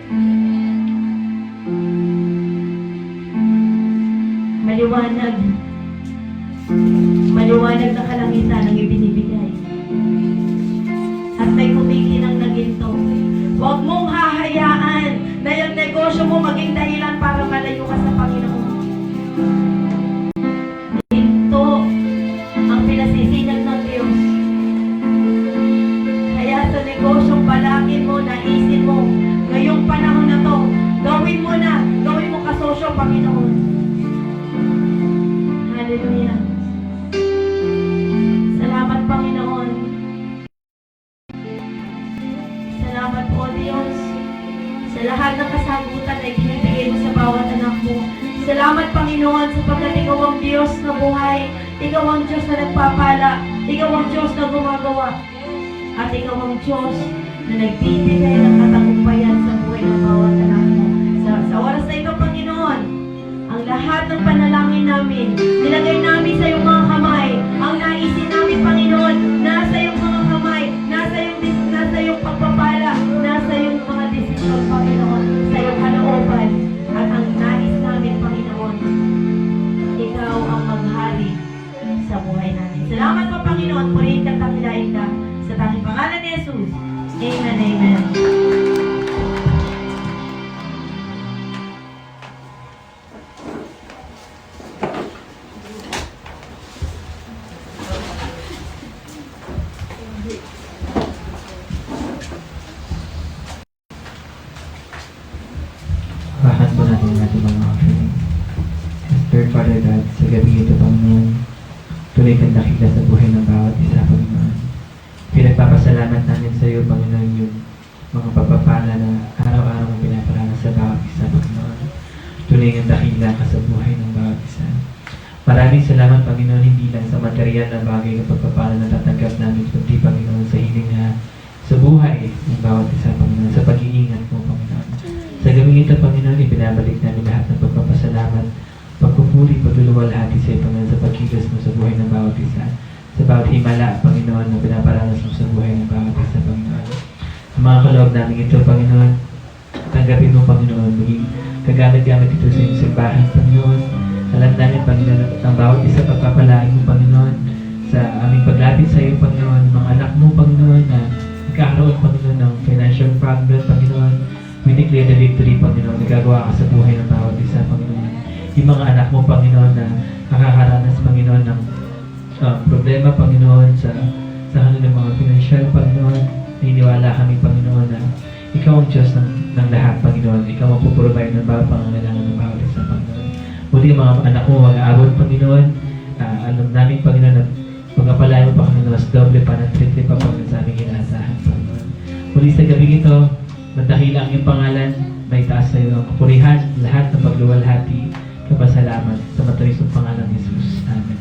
Speaker 1: Maliwanag na kalangitan ang ibinibigay. At may kumikinang na ginto. Huwag mong hahayaan na yung negosyo mo maging dahilan para malayo ka sa Panginoon. Ginto ang pinasisinag ng Diyos. Kaya sa negosyong palakin mo, naisin mo, ngayong panahon na to, gawin mo kasosyo, Panginoon. Hallelujah. Salamat, Panginoon. Salamat po, Diyos, sa lahat ng kasagutan na ibinibigay mo sa bawat anak mo. Salamat, Panginoon, sapagkat ikaw ang Diyos na buhay. Ikaw ang Diyos na nagpapala. Ikaw ang Diyos na gumagawa. At ikaw ang Diyos na nagbibigay ng katagumpayan sa buhay ng bawat anak mo. Sa oras na ito, Panginoon, ang lahat ng panalangin namin, nilagay namin sa iyong mga kamay. Ang naisin namin, Panginoon, nasa iyong mga kamay, nasa iyong pagpapala, nasa iyong mga desisyon, Panginoon, sa iyong kalooban. At ang nais namin, Panginoon, ikaw ang maghari sa buhay namin. Salamat po, Panginoon, purihin ka, takilain ka, sa tanging pangalan ni Jesus. Amen, amen.
Speaker 3: Bahan po natin ang ating mga offering. Third Father God, sa gabi ito, Panginoon, tuloy kang dakila sa buhay ng bawat isa, Panginoon. Pinagpapasalamat namin sa iyo, Panginoon, yung mga pagpapala na araw-araw mong pinaparala sa bawat isa, Panginoon. Tuloy kang dakila ka sa buhay ng bawat isa. Maraming salamat, Panginoon, hindi lang sa material na bagay ng pagpapala na tatanggap namin, kundi, Panginoon, sa hiling na sa buhay ng bawat isa, Panginoon, sa pag-iingat mo, Panginoon. Sa gawing ito, Panginoon, ibinabalik namin lahat ng pagpapasalamat, pagpupuri, pagluluwalhati sa iyo, Panginoon, sa pagkilos mo sa buhay ng bawat isa, sa bawat himala, Panginoon, na pinaparanas mo sa buhay ng bawat isa, Panginoon. Ang mga kaloob namin ito, Panginoon, tanggapin mo, Panginoon, maging kagamit-gamit ito sa iyong simbahan, Panginoon. Alam namin, Panginoon, ang bawat isa pagpapalain mo, Panginoon, sa aming paglapit sa iyo, Panginoon, mga anak mo, Panginoon, na nagkakaroon, Panginoon, ng financial problem, Panginoon. dinideclare the victory, Panginoon, nagagawa ka sa buhay ng bawat isa, Panginoon. Yung mga anak mo, Panginoon, na nakakaranas, Panginoon, ng problema, Panginoon, sa kanilang mga financial, Panginoon. Naniniwala kami, Panginoon, na Ikaw ang Diyos ng lahat, Panginoon. Ikaw ang puprovide ng bawat pangangailangan ng bawat isa, Panginoon. Muli mga anak mo mag-aabot, Panginoon. Alam namin, Panginoon, na pagkapalayo pa kami na mas doble pa na triple pa Panginoon sa aming inaasahan, Panginoon. Muli sa gabi ito, madakila ang iyong pangalan, may taas sa iyo ang kapurihan, lahat ng pagluwalhati, kapasalamat sa matamis ng pangalan ni Jesus. Amen.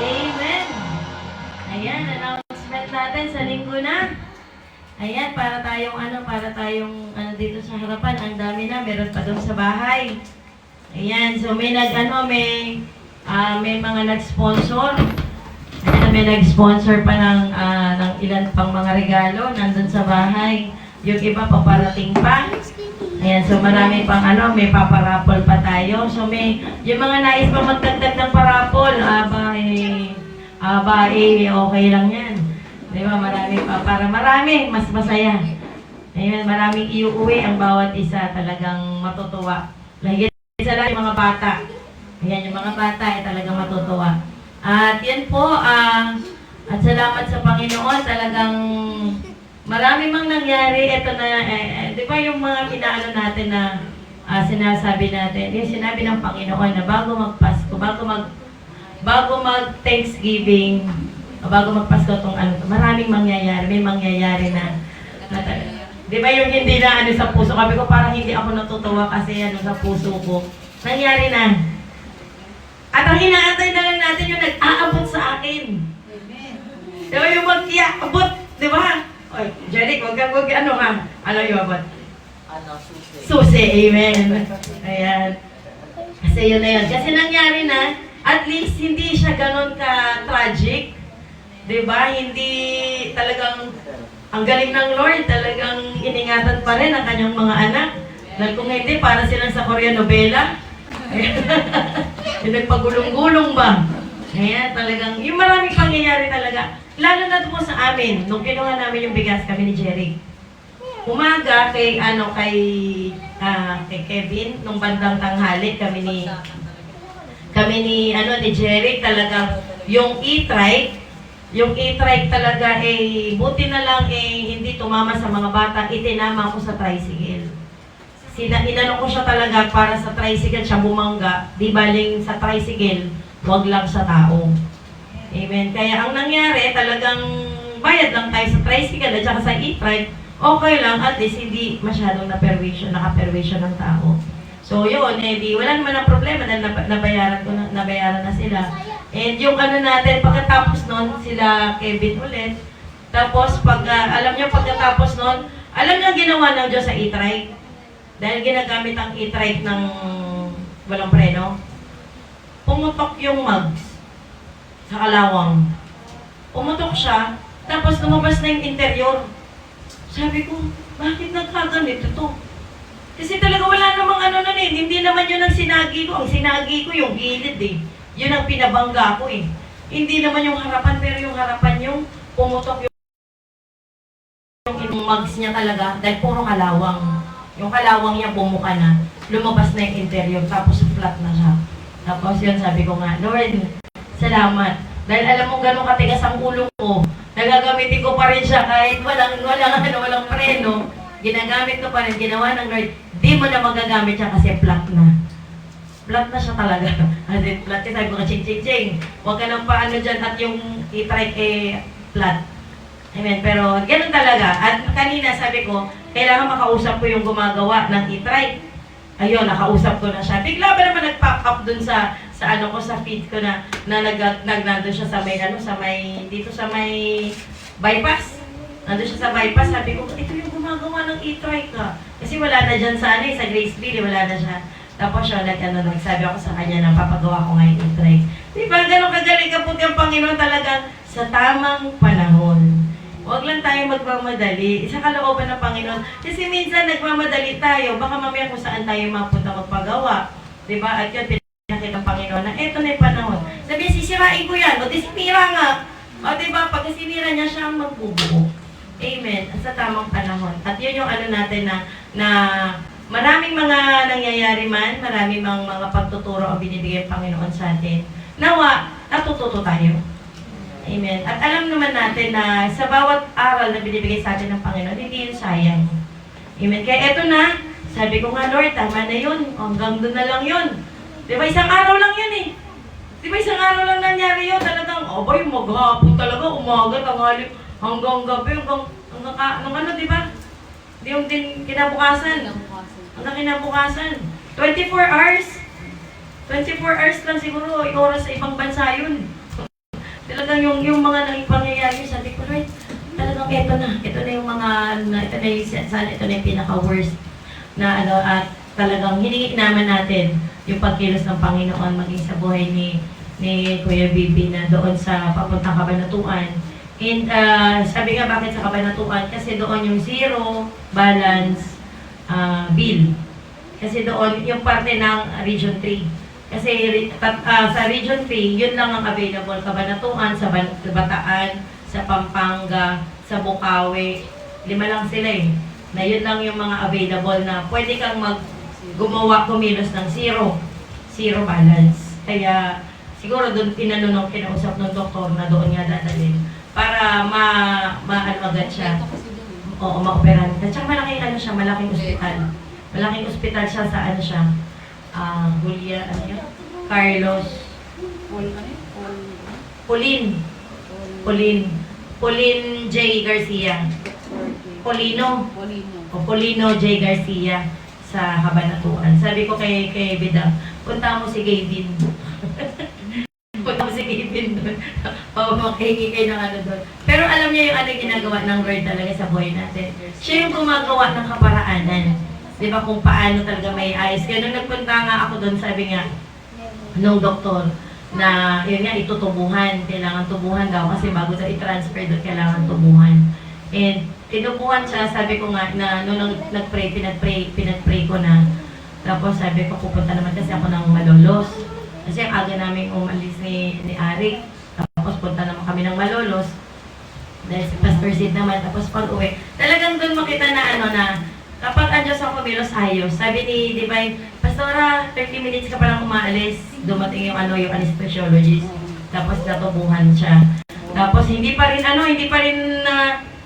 Speaker 1: Amen. Ayan, announcement natin sa linggo na. Ayan, para tayong dito sa harapan. Ang dami na, meron pa doon sa bahay. Ayan, so may mga nag-sponsor. Ayan, may nag-sponsor pa ng ilan pang mga regalo nandun sa bahay. Yung iba paparating pa. Ayan, so marami pang may paparapol pa tayo. So yung mga nais pa magdagdag ng parapol, okay lang yan. Di ba, marami pa. Para marami, mas masaya. Ayan, maraming iuuwi ang bawat isa, talagang matutuwa. Lagi sa lahat yung mga bata. Ayan, yung mga bata ay talagang matutuwa. At yan po, at salamat sa Panginoon, talagang marami mang nangyari. Ito na, di ba yung mga pinaano natin na sinasabi natin, yung sinabi ng Panginoon na bago magpasko, bago mag-Thanksgiving, bago magpasko itong maraming mangyayari, may mangyayari na di ba yung hindi na sa puso, sabi ko parang hindi ako natutuwa kasi sa puso ko, nangyari na. At ang inaantay na lang natin yung nag-aabot sa akin. Di ba yung mag-iabot, di ba? Oy, Jeric, wag ano yung abot? Susi, amen. Ayan. Kasi yun na yun. Kasi nangyari na, at least hindi siya ganon ka-tragic. Diba? Hindi talagang, ang galing ng Lord, talagang iningatan pa rin ang kanyang mga anak. Dahil kung hindi, para silang sa Korean novela. Yung nagpagulong-gulong ba? Ayan, talagang, yung maraming pangyayari talaga. Lalo na po sa amin, nung kinuha namin yung bigas kami ni Jerry. Umaga kay Kevin, nung bandang tanghali, kami ni Jerry, talagang yung e-trike talaga buti na lang hindi tumama sa mga bata, itinama ko sa tricycle. Inano ko siya talaga para sa tricycle siya bumangga, di baling sa tricycle, wag lang sa tao. Amen. Kaya ang nangyari, talagang bayad lang tayo sa tricycle at saka sa e-trike, okay lang, at least hindi masyadong naka-permission ng tao. So yun, di wala naman ang problema dahil nabayaran na sila. And yung natin, pagkatapos nun, sila Kevin ulit. Tapos, alam nyo, pagkatapos nun, alam nyo ang ginawa ng Diyos sa e-trike? Dahil ginagamit ang e-trike ng walang preno, pumutok yung mugs sa kalawang. Pumutok siya, tapos lumabas na yung interior. Sabi ko, bakit nagkaganito to? Kasi talaga wala namang hindi naman yun ang sinagi ko. Ang sinagi ko yung gilid Yun ang pinabangga ko Hindi naman yung harapan, pero yung harapan yung pumutok yung mugs niya talaga, dahil puro kalawang. Yung kalawang niya bumuka na, lumabas na yung interior, tapos flat na siya. Tapos yun, sabi ko nga, Lord, salamat. Dahil alam mo gano'ng katigas ang ulo ko, nagagamitin ko pa rin siya kahit walang preno. Ginagamit ko pa rin, ginawa ng Lord, di mo na magagamit siya kasi flat na. Flat na siya talaga. As in, flat siya, sabi ko ka, ching. Huwag ka nang paano dyan at yung i-trike flat. Amen. Pero ganun talaga. At kanina sabi ko, kailangan makausap ko yung gumagawa ng e-trike. Ayun, nakausap ko na siya. Bigla ba naman nag-pop up dun sa feed ko na nandun siya sa may bypass. Nandun siya sa bypass, sabi ko, ito yung gumagawa ng e-trike ka. Kasi wala na dyan sa sa Graceville, wala na siya. Tapos siya, nagsabi ako sa kanya na papagawa ko ngayon i-try. Di ba, ganun kagaling ka po yung Panginoon talaga sa tamang panahon. Huwag lang tayo magmamadali. Isa kalooban ng Panginoon. Kasi minsan nagmamadali tayo, baka mamaya kung saan tayo mapunta magpagawa. Di ba? At yun, pinakita ng Panginoon na eto na yung panahon. Sabi, sisirain ko yan. O, di sinira nga. O, di ba? Pag sinira niya, siya ang magbubuo. Amen. Sa tamang panahon. At yun yung ano natin na maraming mga nangyayari man, maraming mga pagtuturo ang binibigay ng Panginoon sa atin. Nawa, natututo tayo. Amen. At alam naman natin na sa bawat aral na binibigay sa atin ng Panginoon, hindi yun sayang. Amen. Kaya eto na, sabi ko nga, Lord, tama na yun. Hanggang doon na lang yun. Di ba, isang araw lang yun eh. Di ba, isang araw lang nangyari yun. Talagang, boy, maghapon talaga, umaga, tanghali, hanggang gabi, hanggang ano, di ba? Di yung din kinabukasan. Hanggang kinabukasan. 24 hours. 24 hours lang siguro, oras sa ibang bansa yun. Talagang yung mga naging pangyayari, sabi ko, Lord, talagang ito na yung mga, ito na yung pinaka-worst na ano, at talagang hiningi naman natin yung pagkilos ng Panginoon maging sa buhay ni Kuya Bibi na doon sa papuntang Kabanatuan. And sabi nga bakit sa Kabanatuan? Kasi doon yung zero balance bill. Kasi doon yung parte ng Region 3. Kasi sa Region 3, yun lang ang available. Kabanatuan, sa Bataan, sa Pampanga, sa Bukawi. 5 lang sila eh. Na yun lang yung mga available na pwede kang kumilos ng zero balance. Kaya siguro doon kinausap ng doktor na doon nga dadalhin para agad siya. Oo, ma-operahan. At saka malaking ospital. Malaking ospital siya sa Julia, Carlos Pauline J. Garcia. Polino J. Garcia sa Kabanatuan. Sabi ko kay Bida, punta mo si Gavin. Punta mo si Gavin doon. Makihingi kayo ng doon. Pero alam niya yung ginagawa ng Lord talaga sa buhay natin. Siya yung gumagawa ng kaparaanan. Di ba kung paano talaga may ayos. Kaya nung nagpunta nga ako doon, sabi nga, nung doktor, na yun nga, itutubuhan. Kailangan tubuhan daw kasi bago daw i-transfer doon, kailangan tubuhan. And tinubuhan siya, sabi ko nga, na nung pinag-pray ko na. Tapos sabi ko, pupunta naman kasi ako ng Malolos. Kasi ang aga namin umalis ni Arik. Tapos punta naman kami ng Malolos. Dahil si Pastor Sid naman. Tapos pag uwi, talagang doon makita na kapag andyan sa kumilos, ayos. Sabi ni Divine, Pastora, 30 minutes ka palang umaalis. Dumating yung yung anesthesiologist. Tapos natubuhan siya. Tapos hindi pa rin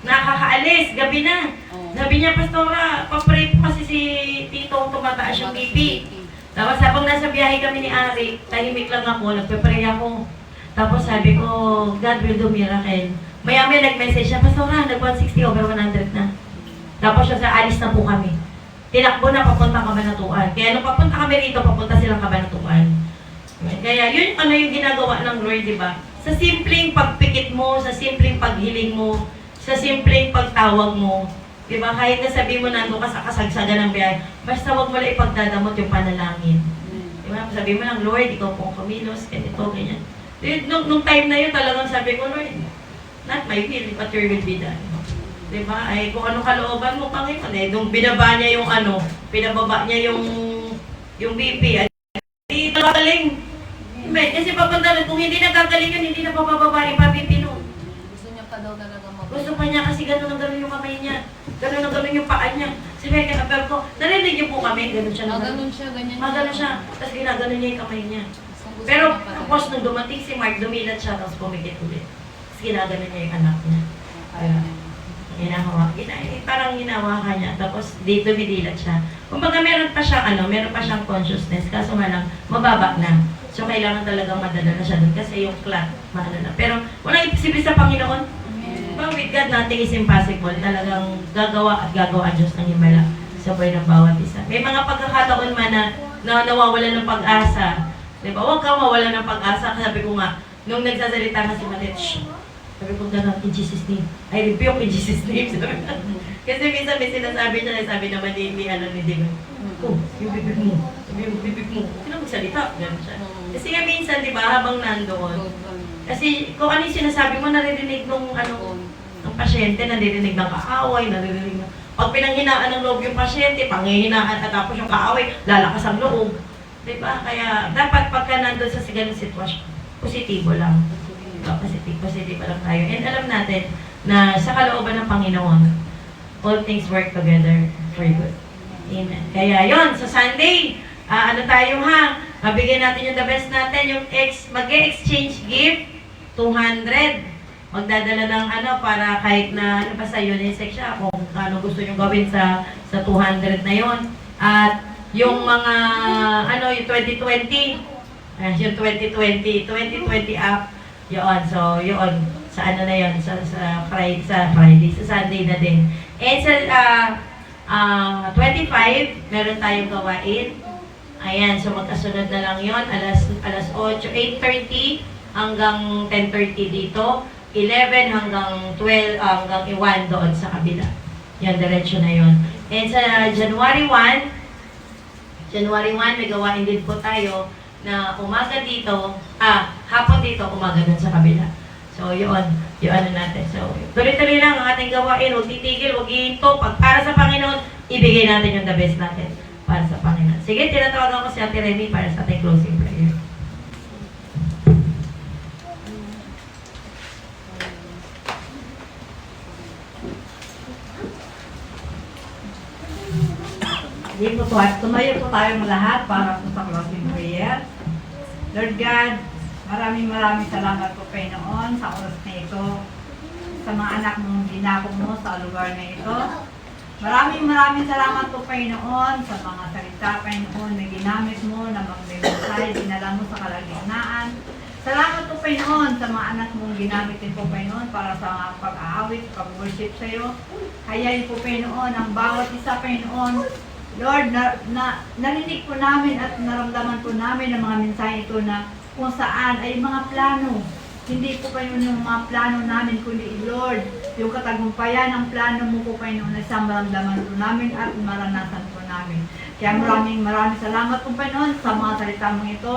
Speaker 1: nakakaalis. Gabi na. Sabi niya, Pastora, papray po kasi si Tito tumataas yung BP. Tapos habang nasa biyahe kami ni Ari, tahimik lang ako, nagpe-pray ako. Tapos sabi ko, God will do miracle. Maya-maya nag-message siya, Pastora, nag-160 over 100 na. Tapos siya alis na po kami. Tinakbo na papunta Kabanatuan. Kaya nung papunta kami rito, papunta silang Kabanatuan. Kaya yun yung ginagawa ng Lord, di ba? Sa simpleng pagpikit mo, sa simpleng paghiling mo, sa simpleng pagtawag mo, di ba? Kahit na sabi mo nandun ka sa kasagsagan ng biyahe, basta wag mo lang ipagdadamot yung panalangin. Di ba? Sabi mo lang, Lord, ikaw pong kumilos, ganito, ganyan. Nung time na yun, talagang sabi ko, Lord, not my will, but your will be done. Diba? Ay, kung ano kalooban mo, Panginoon, nung binaba niya yung pinababa niya yung BP, ay, hindi nagagaling. Kasi papunta, kung hindi nagagaling yun, hindi na papababa yung BP nun.
Speaker 4: Gusto niya pa daw talaga
Speaker 1: Gusto pa niya kasi gano'n yung kamay niya. Gano'n yung paa niya. Sabi kay Abel ko, narinig niyo po kami, gano'n siya.
Speaker 4: ganun siya, ganyan
Speaker 1: Gano'n siya. Tapos ginagano'n niya yung kamay niya. Pero tapos nung dumating si Mark, dumilat siya, tapos pumikit ulit. Tapos ginagano'n niya yung anak niya. Parang hinawakan niya, tapos dito bidilat siya. Kumbaga meron pa siyang consciousness, kaso nga lang, mababa na. So kailangan talagang madala na siya doon kasi yung clot, maano na. Pero walang imposible sa Panginoon. Well, with God, nothing is impossible. Talagang gagawa ang Diyos ng himala sa buhay ng bawat isa. May mga pagkakataon man na nawawala ng pag-asa. Diba? Huwag kang mawala ng pag-asa. Sabi ko nga, nung nagsasalita nga si Matet, sabi ko gano'n, in Jesus' name. I rebuke in Jesus' name. Kasi minsan may sinasabi niya, sabi naman ni Dimon, Oh, yung bibig mo. Yung bibig mo. Huwag ka na magsalita. Ganun siya. Kasi nga minsan, di ba, habang nandoon, kasi kung ano yung sinasabi mo, naririnig nung ng pasyente, naririnig ng kaaway, naririnig ng... Pag pinanghinaan ng loob yung pasyente, panghihinaan at tapos yung kaaway, lalakas ang loob. Diba? Kaya dapat pagka nandun sa ganung sitwasyon, positibo lang. Diba? Positibo lang tayo. And alam natin na sa kalooban ng Panginoon, all things work together for good. Amen. Kaya yon sa Sunday, ano tayo ha? Mabigyan natin yung the best natin, yung mag-exchange gift, 200. Magdadala ng para kahit na ano pa sa unisex siya, kung ano gusto nyo gawin sa 200 na yon. At yung mga yung 2020, yung 2020 up, yun. So, yun. Sa na yun, sa Friday, sa Sunday na din. And sa 25, meron tayong gawain. Ayan, so magkasunod na lang yon, alas 8, 8:30 hanggang 10:30 dito. 11 hanggang 12, hanggang 1 doon sa kabila. Yan, diretso na yon. And sa January 1, may gawain din po tayo na umaga dito, hapon dito, umaga doon sa kabila. So, yun natin. So, tuloy-tuloy lang ang ating gawain. Huwag titigil, huwag hihinto. Pag para sa Panginoon, ibigay natin yung the best natin para sa Panginoon. Sige, tinatawagan ko si Ate Remy para sa ating closing prayer.
Speaker 5: Hindi po po, at tumayo po tayong lahat para po sa closing prayer. Lord God, maraming salamat po Panginoon sa oras na ito, sa mga anak mong ginako mo sa lugar na ito. Maraming salamat po Panginoon sa mga salita Panginoon na ginamit mo na mag-mensahe, dinala mo sa kalagitnaan. Salamat po Panginoon sa mga anak mong ginamit din po Panginoon para sa pag-aawit, pag-worship sa iyo. Hayain po Panginoon ang bawat isa Panginoon. Lord, narinig po namin at naramdaman po namin ang mga mensahe ito na kung saan ay mga plano. Hindi po kayo yung mga plano namin, kundi Lord, yung katagumpayan ng plano mo po Panginoon na isang maramdaman po namin at maranasan po namin. Kaya maraming salamat po Panginoon sa mga salita mong ito.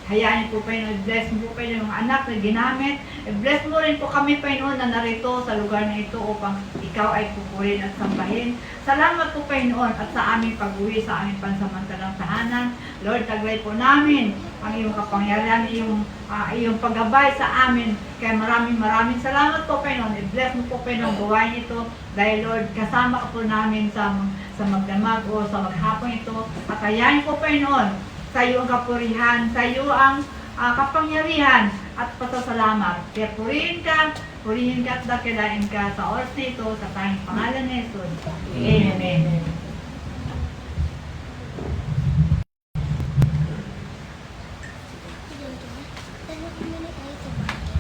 Speaker 5: Hayaan po Panginoon, bless mo po Panginoon yung anak na ginamit. Bless mo rin po kami Panginoon na narito sa lugar na ito upang ikaw ay pupurihin at sambahin. Salamat po Panginoon at sa aming pag-uwi sa aming pansamantalang tahanan. Lord, taglay po namin ang iyong kapangyarihan, iyong paggabay sa amin. Kaya maraming salamat po Panginoon. I-bless mo po Panginoon gawain ito dahil Lord, kasama ka po namin sa magdamag o sa maghapon ito. At hayaan po Panginoon, sa iyo ang kapurihan, sa iyo ang kapangyarihan at pasasalamat. Kaya purihin ka at dakilain ka sa oras nito sa tanging pangalan ni Jesus. Amen.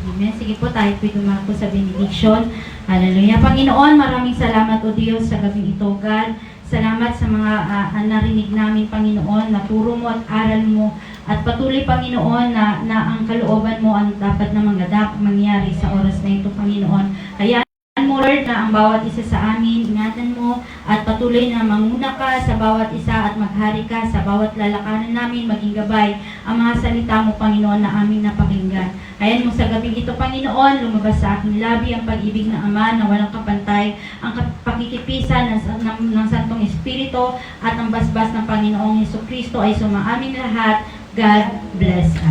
Speaker 2: Amen. Sige po, tayo po'y dumako sa benediction. Hallelujah. Panginoon, maraming salamat o Diyos sa gabing ito, God. Salamat sa mga narinig namin, Panginoon, na turo mo at aral mo. At patuloy, Panginoon, na ang kalooban mo ang dapat na mangyari sa oras na ito, Panginoon. Kaya mo, Lord, na ang bawat isa sa amin, ingatan mo at patuloy na manguna ka sa bawat isa at maghari ka sa bawat lalakaran namin, maging gabay ang mga salita mo, Panginoon, na aming napakinggan. Ayan mo sa gabing ito, Panginoon, lumabas sa aking labi ang pag-ibig ng Ama na walang kapantay, ang pakikipisan ng Santong Espiritu at ang basbas ng Panginoong Hesukristo ay sumaamin lahat. God bless us.